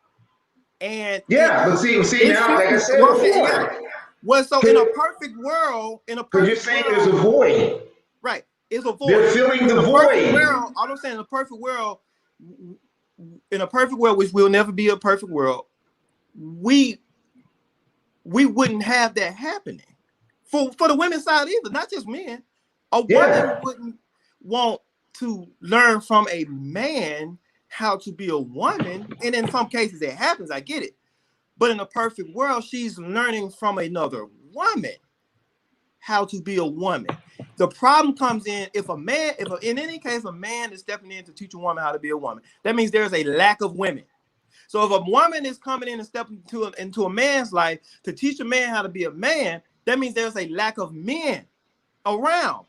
And yeah, but see now, like I said before. Well, so in a perfect world, because you're saying there's a void. Right. It's a void. They're filling the void. World, I'm saying in a perfect world, which will never be a perfect world, we wouldn't have that happening. For the women's side either, not just men. A woman wouldn't want to learn from a man how to be a woman. And in some cases it happens, I get it. But in a perfect world, she's learning from another woman how to be a woman. The problem comes in if in any case a man is stepping in to teach a woman how to be a woman. That means there's a lack of women. So if a woman is coming in and stepping into a man's life to teach a man how to be a man, that means there's a lack of men around.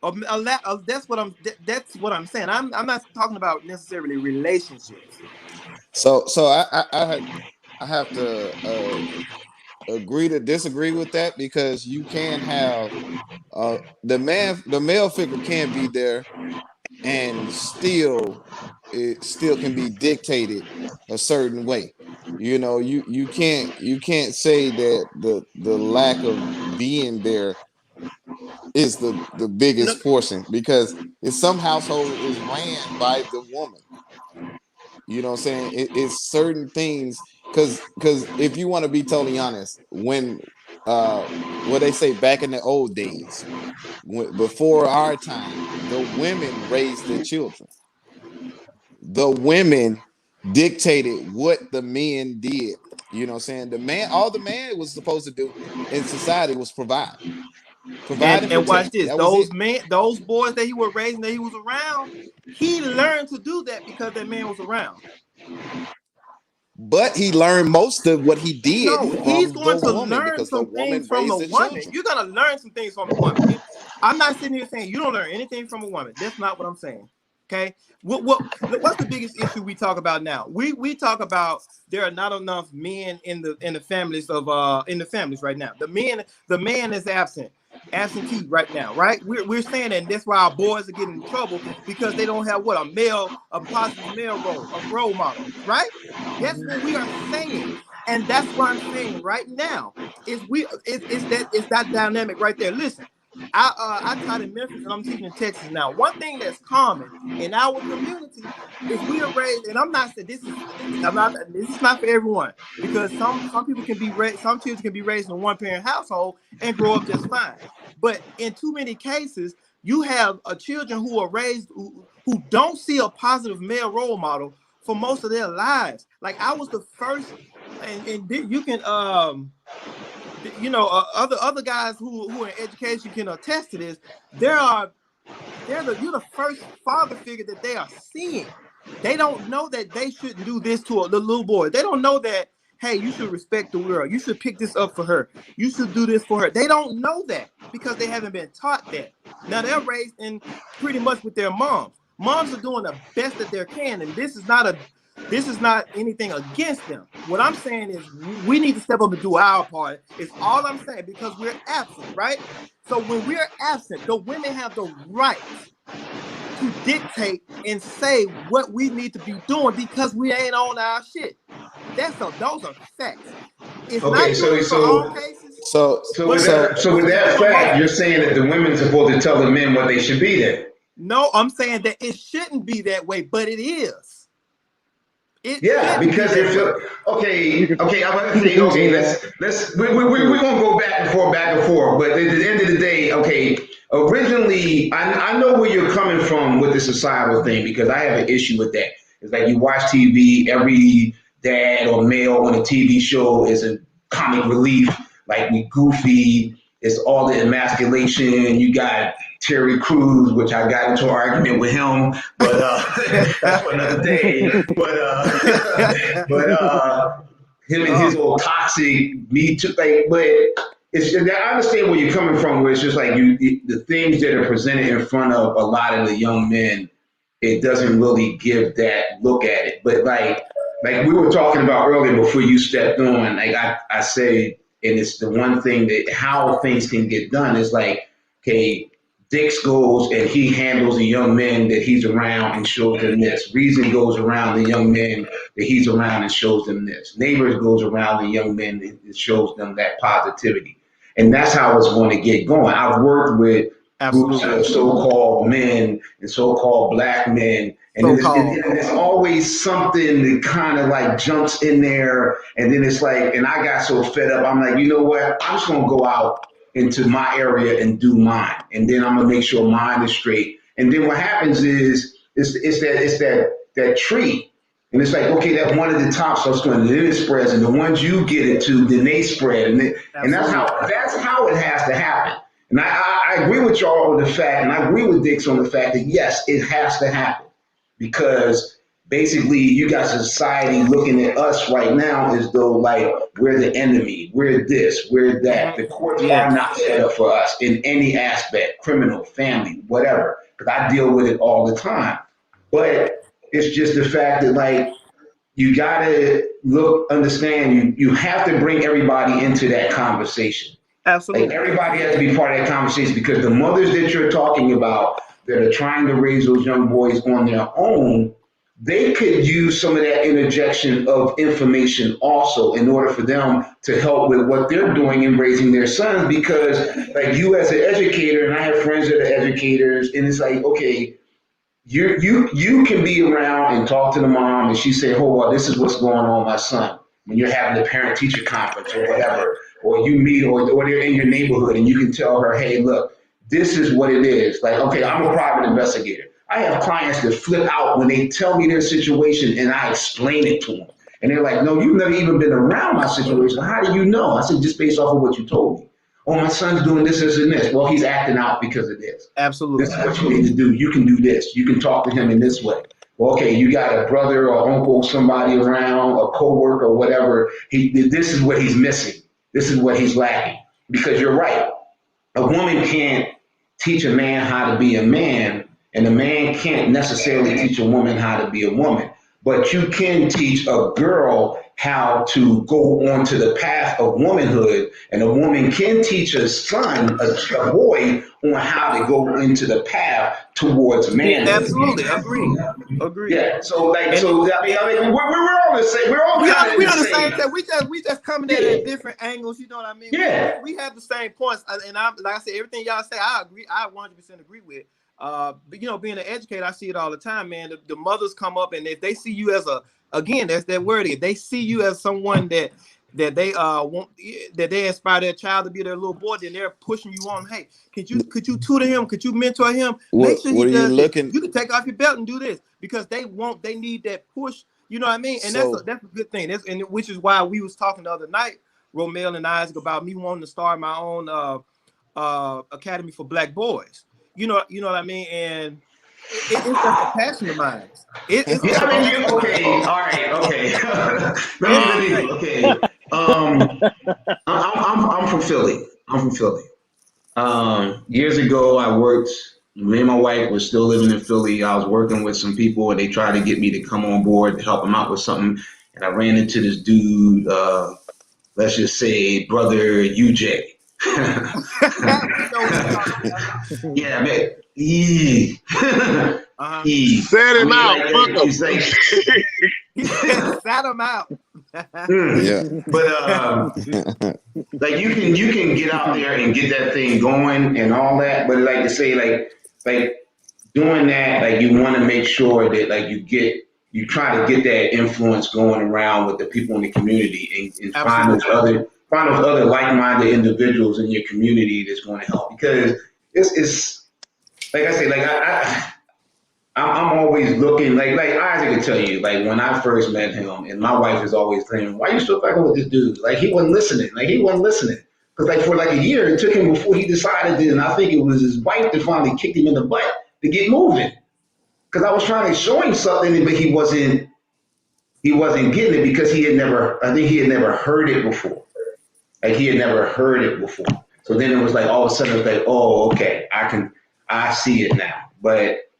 That's what I'm saying. I'm not talking about necessarily relationships. So I have to agree to disagree with that, because you can have the male figure can be there, and it still can be dictated a certain way. You know, you can't say that the lack of being there is the biggest portion, because in some household is ran by the woman. You know what I'm saying? It's certain things, because if you want to be totally honest, when what they say back in the old days, before our time, the women raised the children. The women dictated what the men did. You know what I'm saying? All the man was supposed to do in society was provide. And watch this. Those boys that he was raising, that he was around, he learned to do that because that man was around. But he learned most of what he did. No, he's going to learn some things from the woman. You're going to learn some things from a woman. I'm not sitting here saying you don't learn anything from a woman. That's not what I'm saying. Okay. What's the biggest issue we talk about now? We talk about there are not enough men in the families right now. The man is absentee right now, right? We're saying that, and that's why our boys are getting in trouble, because they don't have a positive male role model, right? That's what we are saying, and that's what I'm saying right now. It's that dynamic right there. Listen, I taught in Memphis and I'm teaching in Texas now. One thing that's common in our community is we are raised, and I'm not saying this is not for everyone, because some people can be raised, some children can be raised in a one-parent household and grow up just fine. But in too many cases, you have children who are raised who don't see a positive male role model for most of their lives. Like I was the first, and you can other guys who are in education can attest to this. You're the first father figure that they are seeing. They don't know that they shouldn't do this to the little boy. They don't know that, hey, you should respect the girl. You should pick this up for her. You should do this for her. They don't know that because they haven't been taught that. Now they're raised in pretty much with their moms. Moms are doing the best that they can, and this is not anything against them. What I'm saying is we need to step up and do our part. It's all I'm saying, because we're absent, right? So when we're absent, the women have the right to dictate and say what we need to be doing, because we ain't on our shit. Those are facts. It's okay, not true for all cases. So with that fact, you're saying that the women's supposed to tell the men what they should be then? No, I'm saying that it shouldn't be that way, but it is. Yeah, because they're okay. I'm gonna say okay. We're gonna go back and forth. But at the end of the day, okay. Originally, I know where you're coming from with the societal thing because I have an issue with that. It's like you watch TV, every dad or male on a TV show is a comic relief. Like we goofy. It's all the emasculation. You got Terry Crews, which I got into an argument with him, but that's for another day. But him and his old toxic me too. Like, but it's I understand where you're coming from. Where it's just like the things that are presented in front of a lot of the young men, it doesn't really give that look at it. But like we were talking about earlier before you stepped on, like I say, and it's the one thing that how things can get done is like, okay, Dix goes and he handles the young men that he's around and shows them this. Reason goes around the young men that he's around and shows them this. Neighbors goes around the young men and shows them that positivity. And that's how it's going to get going. I've worked with groups of so-called men and so-called black men. And there's always something that kind of like jumps in there. And then it's like, and I got so fed up. I'm like, you know what? I'm just going to go out into my area and do mine. And then I'm going to make sure mine is straight. And then what happens is it's that tree. And it's like, okay, that one at the top starts going, and then it spreads. And the ones you get it to, then they spread. And that's how it has to happen. And I agree with y'all on the fact, and I agree with Dix on the fact that, yes, it has to happen. Because basically you got society looking at us right now as though like we're the enemy, we're this, we're that. The courts are not set up for us in any aspect, criminal, family, whatever. Because I deal with it all the time. But it's just the fact that like you gotta understand you have to bring everybody into that conversation. Absolutely. Like everybody has to be part of that conversation because the mothers that you're talking about that are trying to raise those young boys on their own, they could use some of that interjection of information also in order for them to help with what they're doing in raising their sons. Because like you as an educator, and I have friends that are educators, and it's like, okay, you can be around and talk to the mom and she say, oh, well, this is what's going on with my son. When you're having a parent teacher conference or whatever, or you meet or they're in your neighborhood and you can tell her, hey, look, this is what it is. Like, okay, I'm a private investigator. I have clients that flip out when they tell me their situation and I explain it to them. And they're like, no, you've never even been around my situation. How do you know? I said, just based off of what you told me. Oh, my son's doing this, this, and this. Well, he's acting out because of this. Absolutely. This is what you need to do. You can do this. You can talk to him in this way. Well, okay, you got a brother or uncle, somebody around, a coworker or whatever. This is what he's missing. This is what he's lacking. Because you're right. A woman can't teach a man how to be a man, and a man can't necessarily teach a woman how to be a woman. But you can teach a girl how to go onto the path of womanhood, and a woman can teach a son, a boy, on how to go into the path towards manhood. Absolutely, agree. Yeah. So I mean, we're all the same. We're all kind of the same. We just coming at it at different angles. You know what I mean? Yeah. We have the same points, and I like I said, everything y'all say, I agree. I 100% agree with. But you know, being an educator, I see it all the time, man. The mothers come up, and if they see you as that's that word. If they see you as someone that they want, that they inspire their child to be their little boy, then they're pushing you on. Hey, could you tutor him? Could you mentor him? Make sure he does this. You can take off your belt and do this because they need that push. You know what I mean? And that's a good thing. And which is why we was talking the other night, Romel and Isaac, about me wanting to start my own academy for black boys. You know what I mean? And it's just a passion of mine. Okay, all right, okay. I'm from Philly. Years ago, me and my wife were still living in Philly. I was working with some people, and they tried to get me to come on board to help them out with something. And I ran into this dude, let's just say, brother UJ. Yeah, man. He set him out. He sat him out. Yeah. But like you can get out there and get that thing going and all that. But like to say like doing that, like you want to make sure that like you you try to get that influence going around with the people in the community and find those other like-minded individuals in your community that's going to help, because it's like I say, like I'm always looking, like Isaac can tell you, like when I first met him, and my wife is always saying, why are you still fucking with this dude? Like he wasn't listening. Because like for like a year, it took him before he decided to, and I think it was his wife that finally kicked him in the butt to get moving. Because I was trying to show him something, but he wasn't getting it because he had never heard it before. Like he had never heard it before. So then it was like all of a sudden it was like, oh, okay, I see it now. But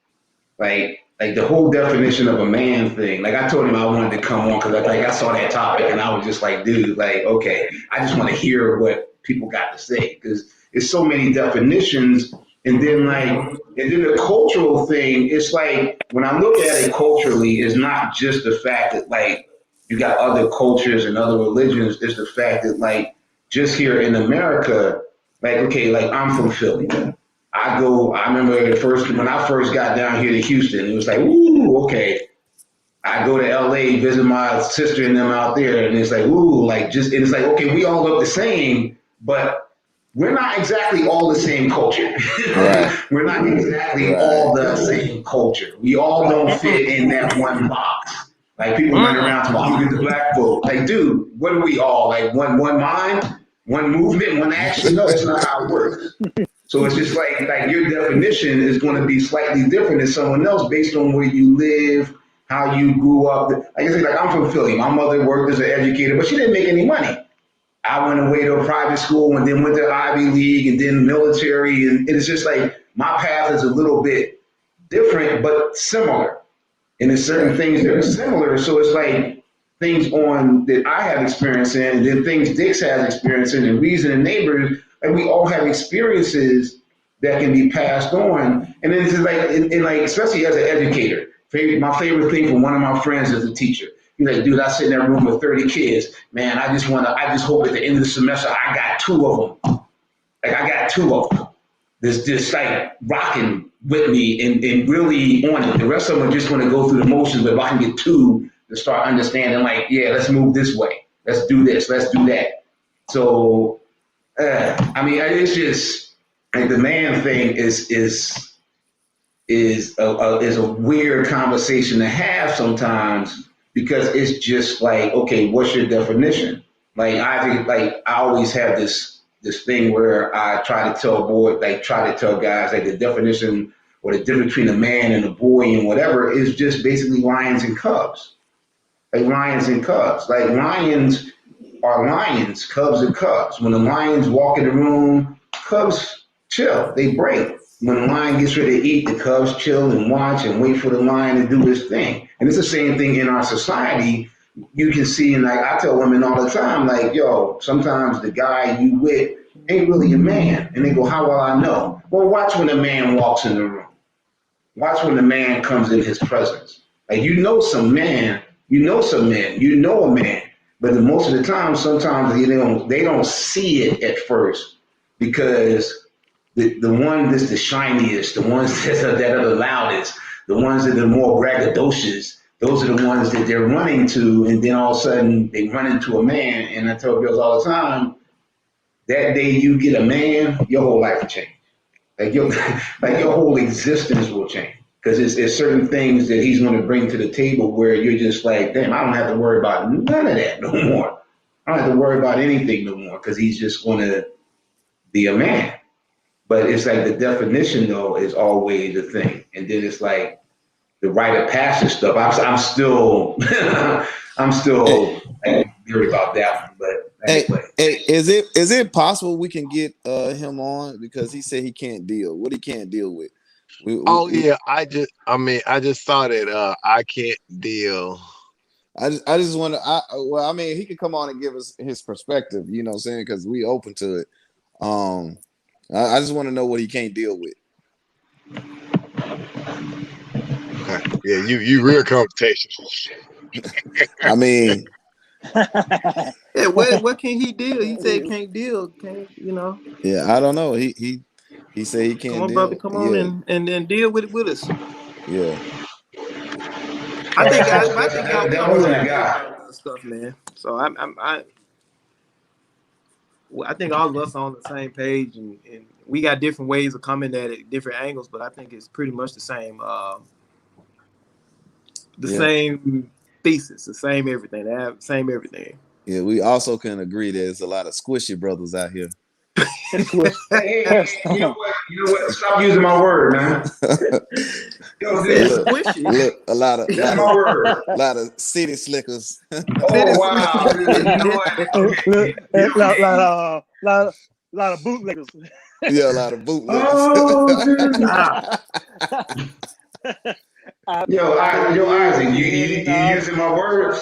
like the whole definition of a man thing, like I told him I wanted to come on because I saw that topic and I was just like, dude, like, okay, I just want to hear what people got to say, because it's so many definitions. And then the cultural thing, it's like when I look at it culturally, it's not just the fact that like you got other cultures and other religions. It's the fact that like just here in America, like, okay, like I'm from Philly. I remember when I first got down here to Houston, it was like, ooh, okay. I go to LA, visit my sister and them out there, and it's like, ooh, like and it's like, okay, we all look the same, but we're not exactly all the same culture. Right. We're not exactly all the same culture. We all don't fit in that one box. Like people run around to I'm the black folk. Like, dude, what are we all? Like one mind, one movement, one action? No, that's not how it works. So it's just like your definition is going to be slightly different than someone else based on where you live, how you grew up. Like I say, like I'm from Philly. My mother worked as an educator, but she didn't make any money. I went away to a private school and then went to Ivy League and then military. And it's just like my path is a little bit different, but similar. And there's certain things that are similar. So it's like things that I have experience in, and then things Dix has experience in, and Reason and Neighbors. And we all have experiences that can be passed on. And then it's like, and like, especially as an educator, my favorite thing from one of my friends is a teacher. He's like, dude, I sit in that room with 30 kids. Man, I just hope at the end of the semester, I got 2 of them. Like I got 2 of them. This like rocking with me and really on it. The rest of them are just going to go through the motions, but if I can get 2 to start understanding, like, yeah, let's move this way. Let's do this. Let's do that. So, I mean, it's just like the man thing is a weird conversation to have sometimes, because it's just like, okay, what's your definition? Like I always have this thing where I try to tell guys like the definition or the difference between a man and a boy and whatever is just basically lions and cubs. Like lions and cubs. Like lions are lions, cubs are cubs. When the lions walk in the room, cubs chill, they break. When the lion gets ready to eat, the cubs chill and watch and wait for the lion to do his thing. And it's the same thing in our society. You can see, and like I tell women all the time, like, yo, sometimes the guy you with ain't really a man. And they go, how will I know? Well, watch when a man walks in the room. Watch when the man comes in his presence. Like you know some men, you know a man. But most of the time, sometimes they don't see it at first, because the one that's the shiniest, the ones that are the loudest, the ones that are more braggadocious, those are the ones that they're running to, and then all of a sudden they run into a man. And I tell girls all the time, that day you get a man, your whole life will change. Like your whole existence will change. Because it's certain things that he's going to bring to the table where you're just like, damn, I don't have to worry about none of that no more. I don't have to worry about anything no more, because he's just going to be a man. But it's like the definition, though, is always a thing. And then it's like the rite of passage stuff. I'm still worried about that one. But anyway. Hey, is it possible we can get him on, because he said he can't deal? What he can't deal with? Yeah, I just saw that I can't deal. I just want to. He could come on and give us his perspective. You know what I'm saying? Because we open to it. I just want to know what he can't deal with. Okay. Yeah, you real confrontation. I mean, yeah, what can he deal? He said he can't deal. Yeah, I don't know. He said he can't. Come on, deal. brother. Come on and then deal with it with us. Yeah. I think That y'all wasn't on a the same guy. page with stuff, man. So I think all of us are on the same page, and we got different ways of coming at it, different angles, but I think it's pretty much the same. Same thesis, the same everything, same everything. Yeah, we also can agree there's a lot of squishy brothers out here. Hey, you know what? Stop using my word, man. Yo, Look, a lot of my word. city slickers. Oh wow! You know what? lot of bootleggers. Yeah, a lot of bootleggers. Oh, dude. Yo, Isaac, you using my words?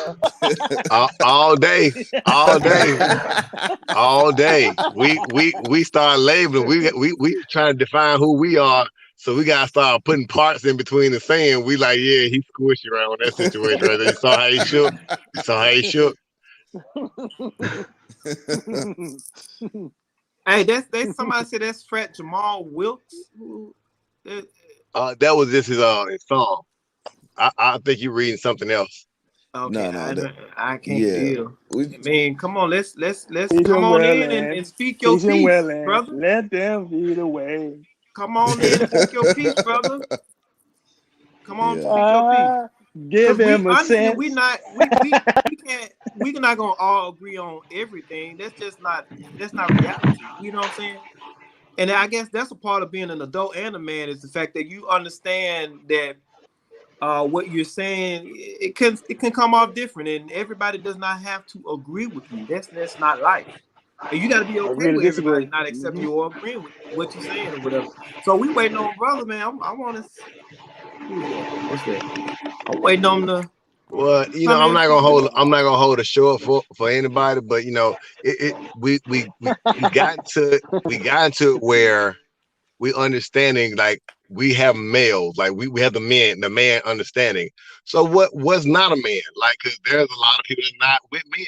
all day. We start labeling. We trying to define who we are. So we gotta start putting parts in between the saying. We like, yeah, he's squishy around with that situation right there. You saw how he shook. Hey, that's somebody said that's Frat Jamal Wilkes. That was just his song. I think you're reading something else. Okay, No, I can't deal. I mean, come on, let's Teach come on well, in and speak your piece, brother. Let them be the way. Come on in and speak your piece, brother. Come on, speak your piece. Give him a sense. We not gonna all agree on everything. That's not reality. You know what I'm saying? And I guess that's a part of being an adult and a man is the fact that you understand that what you're saying it can come off different, and everybody does not have to agree with you. That's not life. And you got to be okay with everybody not accepting you or agreeing with what you're saying or whatever. So we waiting on brother, man. I want to. Who's that? What's that? I'm waiting on the. Well, I'm not gonna hold a show for anybody, but we got to where we understanding, like we have males, like we have the man understanding. So what's not a man? Like, 'cause there's a lot of people that's not with men,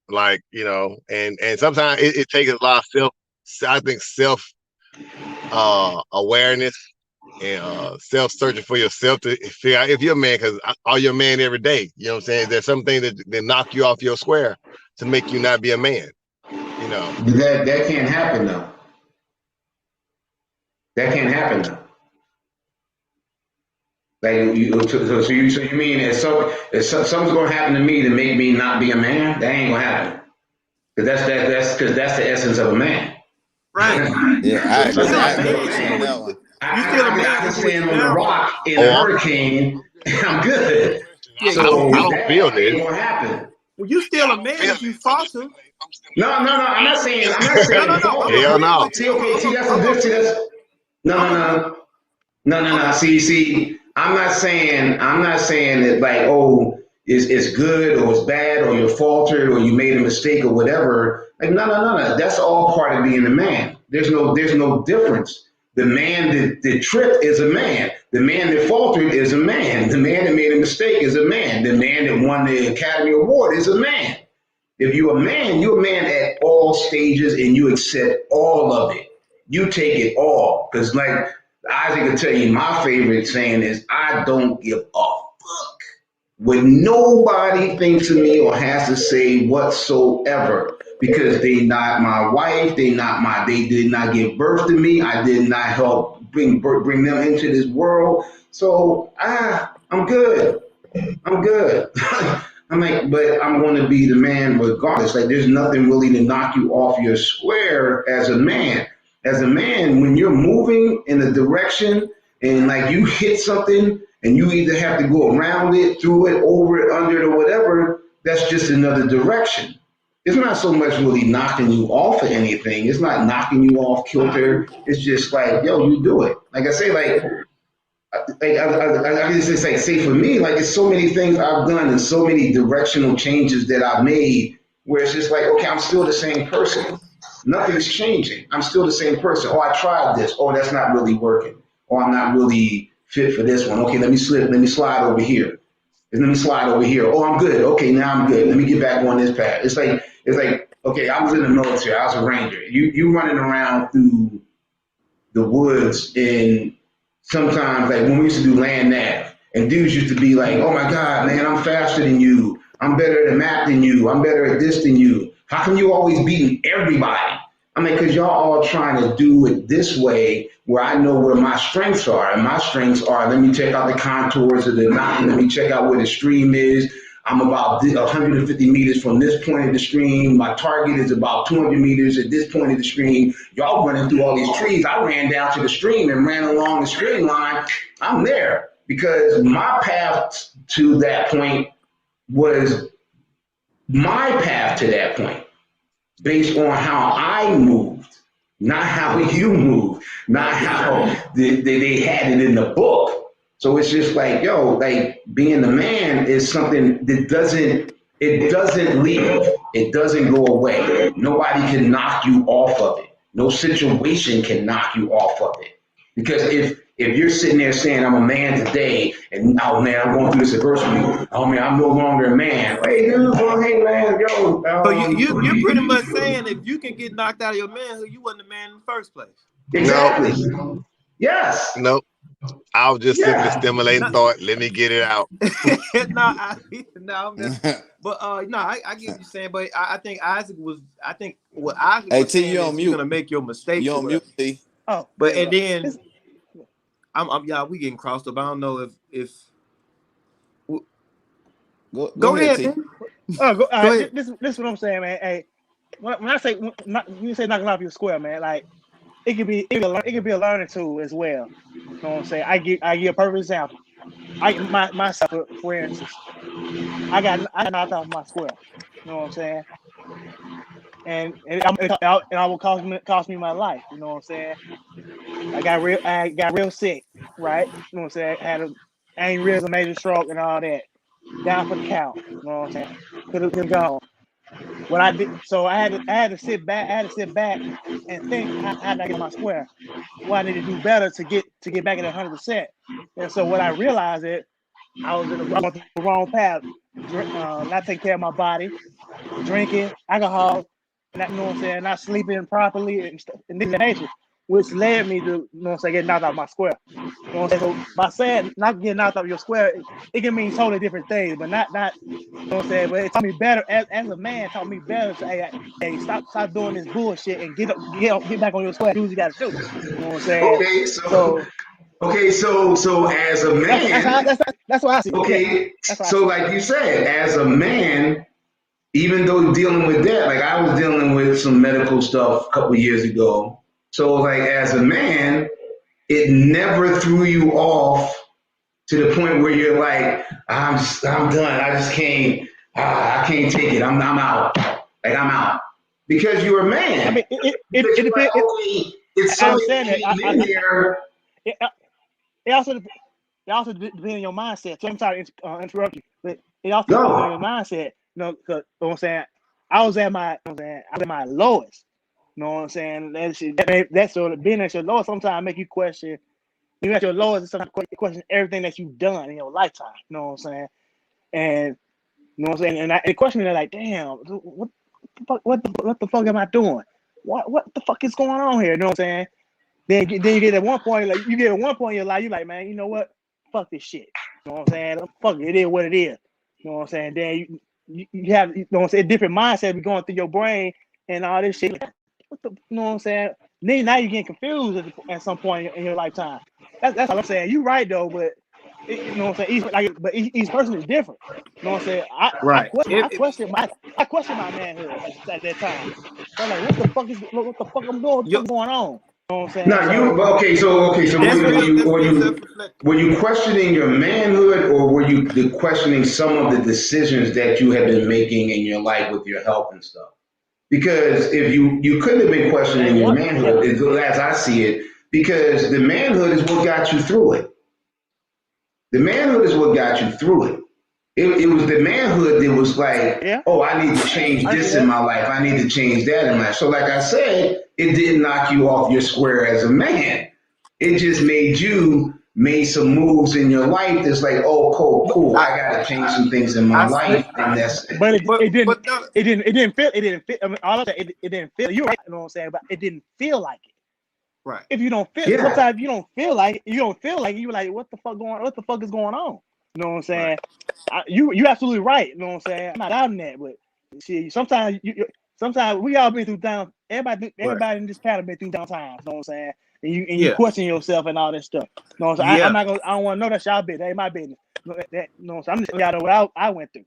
like and sometimes it takes a lot of self awareness and self-searching for yourself to figure out if you're a man, because are you a man every day? You know what I'm saying? There's something that knock you off your square to make you not be a man. That can't happen though. That can't happen though. Like so you mean if something's gonna happen to me to make me not be a man? That ain't gonna happen. Because that's the essence of a man. Right. Yeah, I agree on that one. I can stand on a rock in a hurricane and I'm good. So I don't feel this. Ain't gonna happen. Well, you still a man if you falter. No. I'm not saying. No. Hell no. See, that's a difference. No. See, I'm not saying that like, oh, it's good or it's bad or you faltered or you made a mistake or whatever. Like, no. That's all part of being a man. There's no difference. The man that tripped is a man. The man that faltered is a man. The man that made a mistake is a man. The man that won the Academy Award is a man. If you're a man at all stages and you accept all of it. You take it all. Because like Isaac will tell you, my favorite saying is, I don't give a fuck what nobody thinks of me or has to say whatsoever. Because they not my wife, they did not give birth to me. I did not help bring them into this world. So I'm good. I'm like, but I'm going to be the man regardless. Like, there's nothing really to knock you off your square as a man. As a man, when you're moving in a direction and like you hit something and you either have to go around it, through it, over it, under it, or whatever, that's just another direction. It's not so much really knocking you off of anything. It's not knocking you off kilter. It's just like, yo, you do it. Like I say, I just say for me, like there's so many things I've done and so many directional changes that I've made where it's just like, okay, I'm still the same person. Nothing's changing. I'm still the same person. Oh, I tried this. Oh, that's not really working. Oh, I'm not really fit for this one. Okay, let me slide over here. Oh, I'm good. Okay, now I'm good. Let me get back on this path. It's like, okay, I was in the military. I was a ranger. You running around through the woods, and sometimes like when we used to do land nav, And dudes used to be like, oh my God, man, I'm faster than you. I'm better at math than you. I'm better at this than you. How come you always beating everybody? I mean, because y'all all trying to do it this way where I know where my strengths are. And my strengths are, let me check out the contours of the mountain. Let me check out where the stream is. I'm about 150 meters from this point of the stream. My target is about 200 meters at this point of the stream. Y'all running through all these trees. I ran down to the stream and ran along the stream line. I'm there because my path to that point was my path to that point based on how I moved, not how you move, not how they had it in the book. So it's just like, yo, like being the man is something that doesn't leave. It doesn't go away. Nobody can knock you off of it. No situation can knock you off of it. Because if you're sitting there saying I'm a man today, and oh man, I'm going through this adversity. Oh man, I'm no longer a man. Hey dude, hey man, yo. So you're pretty much saying if you can get knocked out of your manhood, you wasn't a man in the first place. Exactly. No. Yes. Nope. I was just simply stimulating thought. Let me get it out. I get what you're saying, but I think Isaac was. I think what Isaac was saying is you're gonna make your mistake. You on mute, T. Oh, but and then I'm y'all. We getting crossed up. I don't know if. Go ahead. T. Go ahead. This is what I'm saying, man. Hey, when I say you say knocking off your square, man, like. It could be a learning tool as well. You know what I'm saying? I give a perfect example. Myself, for instance, I got knocked off my square. You know what I'm saying? And it will cost me my life. You know what I'm saying? I got real sick, right? You know what I'm saying? I had a aneurysm, major stroke, and all that. Down for the count. You know what I'm saying? Could have gone. What I did, so I had to sit back. I had to sit back and think how to get my square. What I need to do better to get back at 100%. And so what I realized is I was on the wrong path. Not taking care of my body, drinking alcohol, not, you know what I'm saying, not sleeping properly, and things of nature, which led me to, you know what I'm saying, get knocked out my square. You know what I'm saying? So by saying not getting knocked out your square, it can mean totally different things, but not you know what I'm saying. But it taught me better as a man. Taught me better to hey, stop doing this bullshit and get back on your square. Do what you got to do. You know what I'm saying? Okay, so as a man, that's what I see. Okay, so like you said, as a man, even though dealing with that, like I was dealing with some medical stuff a couple of years ago. So like as a man, it never threw you off to the point where you're like, I'm done. I just can't. I can't take it. I'm out. Like I'm out because you're a man. I mean, it's something in here. It also depends on your mindset. So I'm sorry to interrupt you, but it also depends on your mindset. You know, because you know what I'm saying, I was at my lowest. You know what I'm saying? That's sort of being at your lowest. Sometimes make you question. You're at your lowest, sometimes question everything that you've done in your lifetime. You know what I'm saying? And you know what I'm saying? And the question is like, damn, what the fuck am I doing? What the fuck is going on here? You know what I'm saying? Then you get at one point, like in your life, you're like, man, you know what? Fuck this shit. You know what I'm saying? Fuck it, it is what it is. You know what I'm saying? Then you have, you know what I'm saying, different mindset be going through your brain and all this shit. You know what I'm saying? Then now you're getting confused at some point in your lifetime. That's what I'm saying. You're right though, but you know what I'm saying? Each person is different. You know what I'm saying? I question my manhood at that time. I'm like, what the fuck I'm doing? What's going on? You know what I'm saying? Were you questioning your manhood, or were you questioning some of the decisions that you have been making in your life with your health and stuff? Because if you couldn't have been questioning your manhood, as I see it, because the manhood is what got you through it. The manhood is what got you through it. It was the manhood that was like, oh, I need to change this in my life. I need to change that in my life. So like I said, it didn't knock you off your square as a man. It just made some moves in your life that's like, oh, cool. I got to change some things in my life, and that's it. But it didn't feel. I mean, all of that, it didn't feel. You're right. You know what I'm saying? But it didn't feel like it. Right. If you don't feel, Yeah. sometimes you don't feel like you're like, what the fuck is going on? You know what I'm saying? Right. You absolutely right. You know what I'm saying? I'm not out in that, but see, sometimes sometimes we all been through down. Everybody in this panel been through down times. You know what I'm saying? And you question yourself and all that stuff. You know what I'm saying? Yeah. I'm not gonna. I don't want to know that's y'all business. That ain't my business. You know what I'm saying? I'm just letting y'all know what I went through.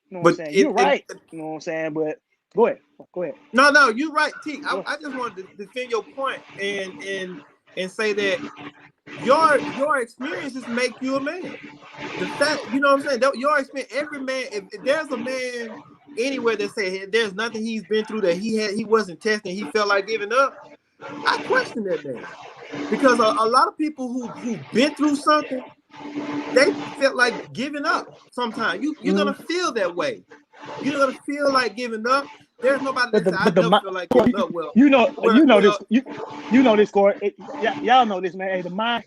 You know what I'm saying? You're right. You know what I'm saying? But go ahead. No, you're right, T. I just wanted to defend your point and say that your experiences make you a man. The fact, you know what I'm saying? Your experience, every man, if there's a man anywhere that say hey, there's nothing he's been through that he wasn't testing, he felt like giving up, I question that man. Because a lot of people who've been through something, they felt like giving up sometimes. You're gonna feel that way. You're gonna feel like giving up. There's nobody that says I never feel like giving up. Well, you know this, you know this, Corey. Y'all know this, man. Hey, the mind.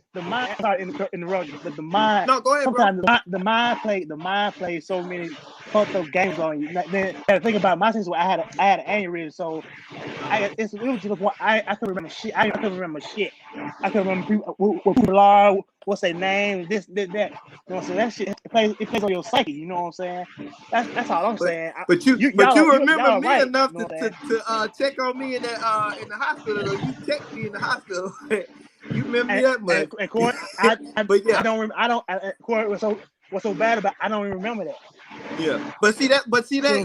Sorry, in the road, but the mind. No, go ahead, sometimes bro. the mind plays so many fucked up games on you. Then think about my situation. I had an aneurysm, so it was to the point I couldn't remember shit. I couldn't remember shit. I couldn't remember people, what people are, what's their name, this, that. You know what I'm saying? That shit it plays on your psyche. You know what I'm saying? That's all I'm saying. But you remember me right, enough you know to check on me in the hospital. Or you checked me in the hospital. You remember me that much? And Corey, Corey, what's so bad about I don't even remember that. Yeah, but see that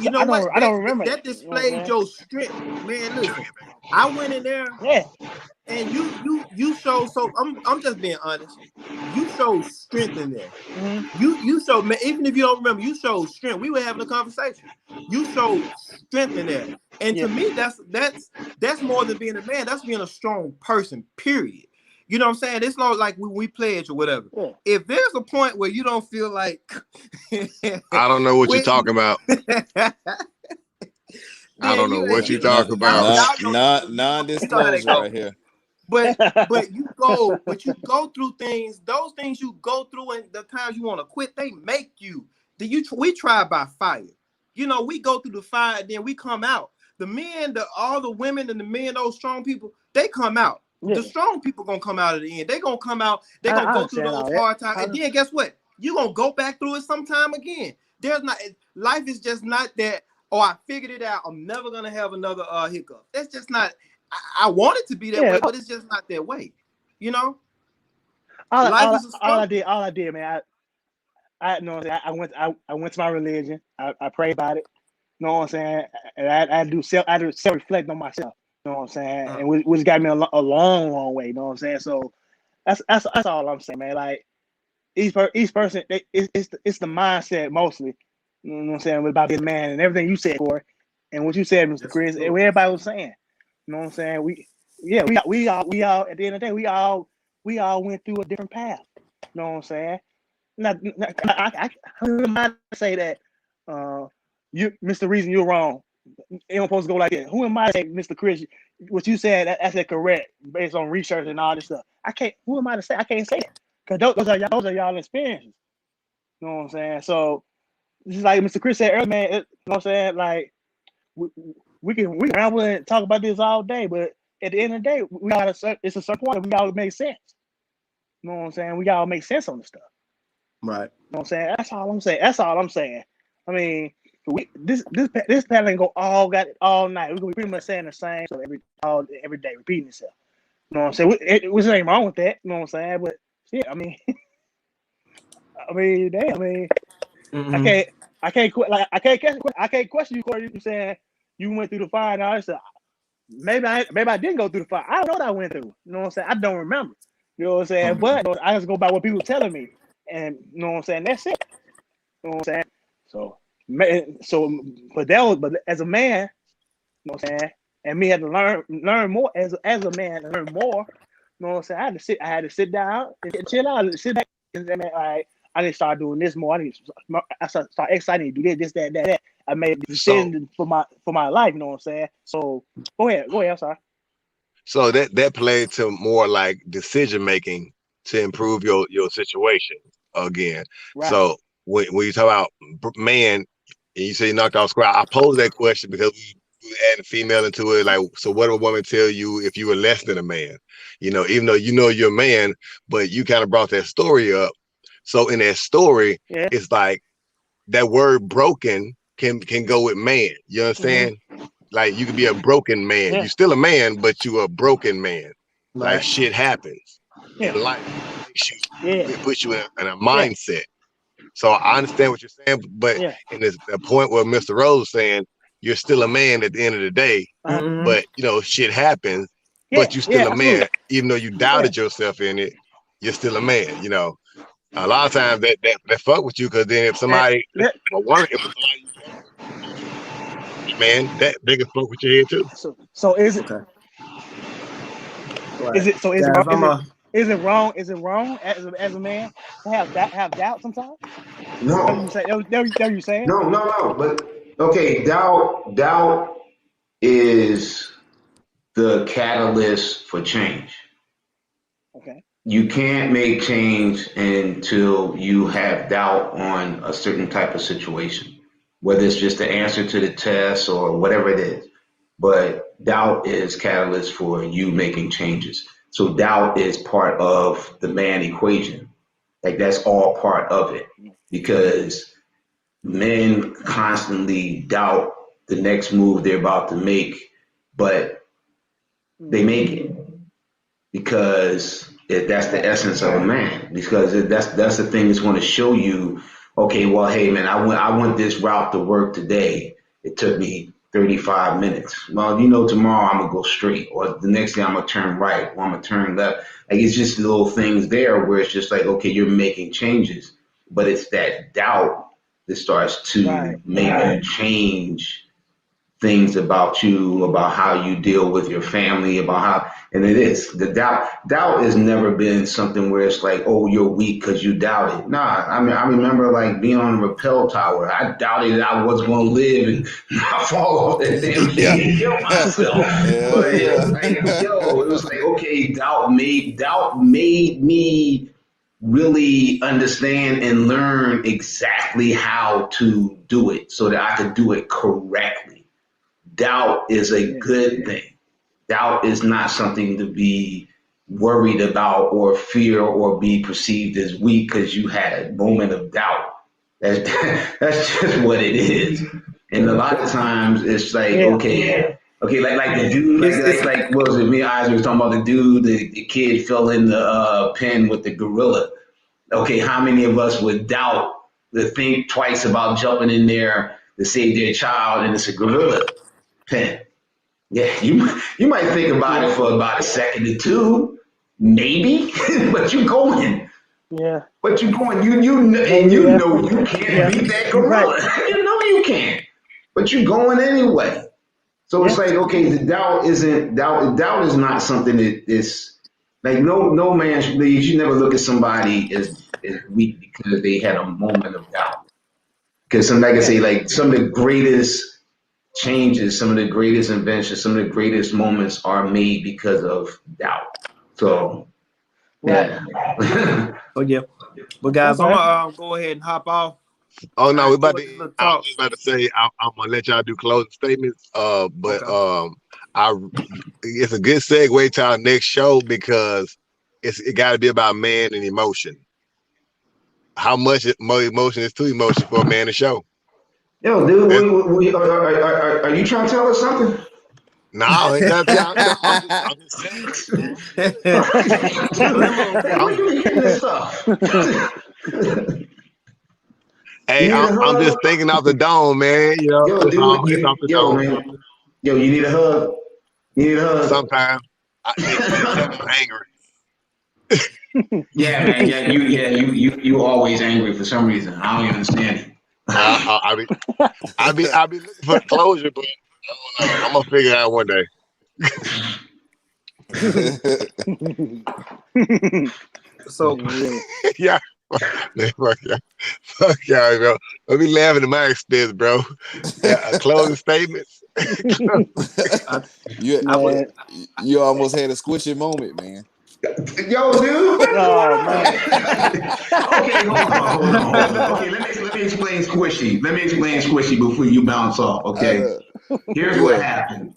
you know what? I don't remember that displayed your strength, man. Listen, I went in there, and you showed. So I'm just being honest. You showed strength in there. You showed, man, even if you don't remember, you showed strength. We were having a conversation. You showed strength in there, and to me, that's more than being a man. That's being a strong person. Period. You know what I'm saying? It's not like we pledge or whatever. Yeah. If there's a point where you don't feel like I don't know what you're talking about. I don't know what you're talking about. Non-disclosure right here. But you go through things, those things you go through, and the times you want to quit, they make you. We try by fire. You know, we go through the fire, then we come out. The men, all the women and the men, those strong people, they come out. Yeah. The strong people gonna come out at the end. They gonna come out. They gonna go through those hard times, and then guess what? You gonna go back through it sometime again. Life is just not that. Oh, I figured it out. I'm never gonna have another hiccup. That's just not. I want it to be that way, but it's just not that way. You know. All I did, man. I went to my religion. I prayed about it. You know what I'm saying? And I do self-reflect on myself. You know what I'm saying? And which got me a long way. You know what I'm saying? So that's all I'm saying, man. Like each person, it's the mindset mostly. You know what I'm saying? About being a man and everything you said, Corey, and what you said, Mr. Chris, and what everybody was saying. You know what I'm saying? We all at the end of the day, we all went through a different path. You know what I'm saying? I might say that Mr. Reason, you're wrong. It don't supposed to go like that. Who am I to say, Mr. Chris, what you said, that's correct based on research and all this stuff? Who am I to say? I can't say that. Because those are y'all experiences. You know what I'm saying? So, just like Mr. Chris said earlier, man, you know what I'm saying? Like, we can ramble and talk about this all day, but at the end of the day, it's a certain point that we all make sense. You know what I'm saying? We all make sense on the stuff. Right. You know what I'm saying? That's all I'm saying. I mean, this panel go all night. We're gonna be pretty much saying the same stuff every day, repeating itself. You know what I'm saying? Which ain't wrong with that. You know what I'm saying? But shit, I mean, I can't question you, Corey. You saying you went through the fire and all this stuff. Maybe I didn't go through the fire. I don't know what I went through. You know what I'm saying? I don't remember. You know what I'm saying? But I just go by what people telling me, and you know what I'm saying. That's it. You know what I'm saying? But as a man, you know what I'm saying, and me had to learn more as a man, and learn more. You know what I'm saying? I had to sit down and chill out, sit back, and say, man, all right, I need to start doing this more. I start exciting to do this, that. I made a decision for my life. You know what I'm saying? So go ahead. I'm sorry. So that played to more like decision making to improve your situation again. Right. So when you talk about man, and you say you knocked off square, I pose that question because add a female into it. Like, so what would a woman tell you if you were less than a man? You know, even though you know you're a man, but you kind of brought that story up. So in that story, it's like that word broken can go with man. You understand? Like you could be a broken man. You're still a man, but you a broken man. Like shit happens in life. It puts you in a mindset. So I understand what you're saying, but in this the point where Mr. Rose was saying you're still a man at the end of the day, but you know shit happens, but you're still a man, even though you doubted yourself in it. You're still a man. You know, a lot of times that fuck with you because then if somebody, a woman, if somebody, man, that they can fuck with your head too. So is it? Is it so? Is it wrong? Is it wrong? Is it wrong as a man to have doubt sometimes? No. There you saying? No. But okay, doubt is the catalyst for change. Okay. You can't make change until you have doubt on a certain type of situation, whether it's just the answer to the test or whatever it is. But doubt is catalyst for you making changes. So doubt is part of the man equation. Like that's all part of it because men constantly doubt the next move they're about to make, but they make it because that's the essence of a man. Because that's the thing that's going to show you, okay, well, hey man, I went this route to work today. It took me 35 minutes. Well, you know, tomorrow I'm gonna go straight, or the next day I'm gonna turn right, or I'm gonna turn left. Like it's just little things there where it's just like, okay, you're making changes, but it's that doubt that starts to make you change things about you, about how you deal with your family, about how, and it is the doubt has never been something where it's like, oh, you're weak because you doubted. Nah, I mean, I remember like being on a rappel tower. I doubted I was going to live and not fall off that damn thing and kill myself. But it was like, it was like, okay, doubt made me really understand and learn exactly how to do it so that I could do it correctly. Doubt is a good thing. Doubt is not something to be worried about or fear or be perceived as weak because you had a moment of doubt. That's just what it is. And a lot of times it's like, okay, like the dude, like what was it? Me and Isaac was talking about the dude, the kid fell in the pen with the gorilla. Okay, how many of us would doubt to think twice about jumping in there to save their child and it's a gorilla pen? Yeah, you might think about it for about a second or two, maybe, but you're going. Yeah. But you're going. You know you can't beat that gorilla. You know you can't. But you're going anyway. So it's like, okay, the doubt isn't doubt. Doubt is not something that is like no man should leave. You never look at somebody as weak because they had a moment of doubt. Because somebody can say like some of the greatest changes, some of the greatest inventions, some of the greatest moments are made because of doubt. So, yeah. But guys, I'm gonna go ahead and hop off. Oh no, I was about to say I'm gonna let y'all do closing statements. It's a good segue to our next show because it got to be about man and emotion. How much more emotion is too emotion for a man to show? Yo, dude, are you trying to tell us something? No, I ain't got to. I'm just saying. Where you getting this stuff? Hey, I'm just thinking off the dome, man. You know, yo, dude, man. Yo, you need a hug? You need a hug? Sometimes I'm angry. Yeah, man. You always angry for some reason. I don't even understand it. I be looking for closure, but I'm gonna figure it out one day. So yeah, fuck y'all, bro. Don't be laughing at my expense, bro. Closing statements. You almost had a squishy moment, man. Yo, dude. Oh man. Okay, hold on. Okay, let me explain squishy. Let me explain squishy before you bounce off. Okay. Here's what happened.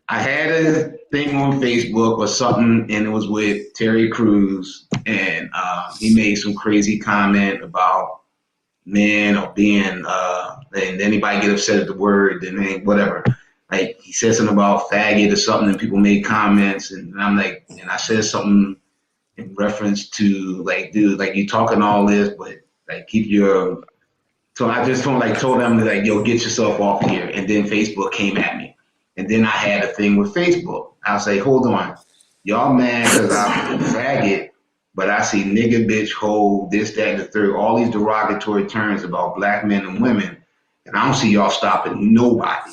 I had a thing on Facebook or something, and it was with Terry Crews, and he made some crazy comment about men or being, and anybody get upset at the word, then they, whatever. Like he said something about faggot or something, and people made comments, and I'm like, and I said something in reference to like, dude, like you talking all this, but like keep your. So I just told them like, yo, get yourself off here, and then Facebook came at me. And then I had a thing with Facebook. I was like, hold on. Y'all mad because I'm a faggot, but I see nigga, bitch, hoe, this, that, and the third, all these derogatory terms about black men and women. And I don't see y'all stopping nobody.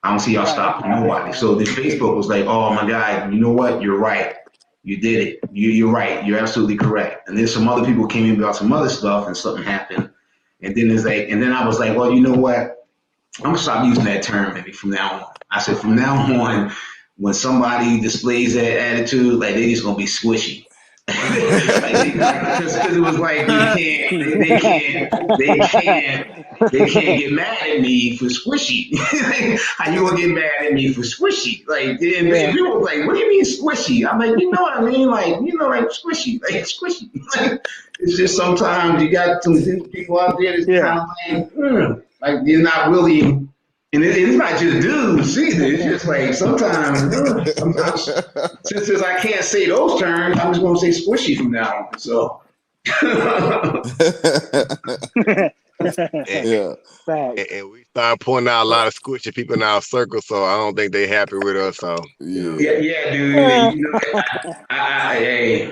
I don't see y'all stopping nobody. So then Facebook was like, oh my God, you know what? You're right. You did it. You're right. You're absolutely correct. And then some other people came in about some other stuff and something happened. And then it's like, and then I was like, well, you know what? I'm gonna stop using that term maybe from now on. I said from now on, when somebody displays that attitude, like they just gonna be squishy. Because it was like they can't get mad at me for squishy. How you gonna get mad at me for squishy? Like then people were like, what do you mean squishy? I'm like, you know what I mean? Like, you know, like squishy, like squishy. Like, it's just sometimes you got some people out there that's kind of like you're not really, and it's not just dudes either. It's just like sometimes since I can't say those terms, I'm just gonna say squishy from now on. So and we start pointing out a lot of squishy people in our circle, so I don't think they happy with us. So yeah, dude. You know, hey,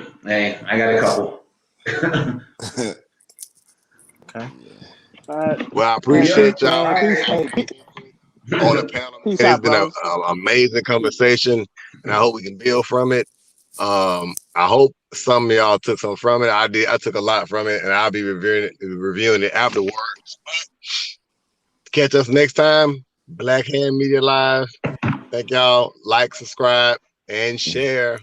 I got a couple. Okay. Well, I appreciate y'all on the panel. It's been an amazing conversation, and I hope we can build from it. I hope some of y'all took some from it. I did. I took a lot from it, and I'll be reviewing it afterwards. But catch us next time. Black Hand Media Live. Thank y'all. Like, subscribe, and share.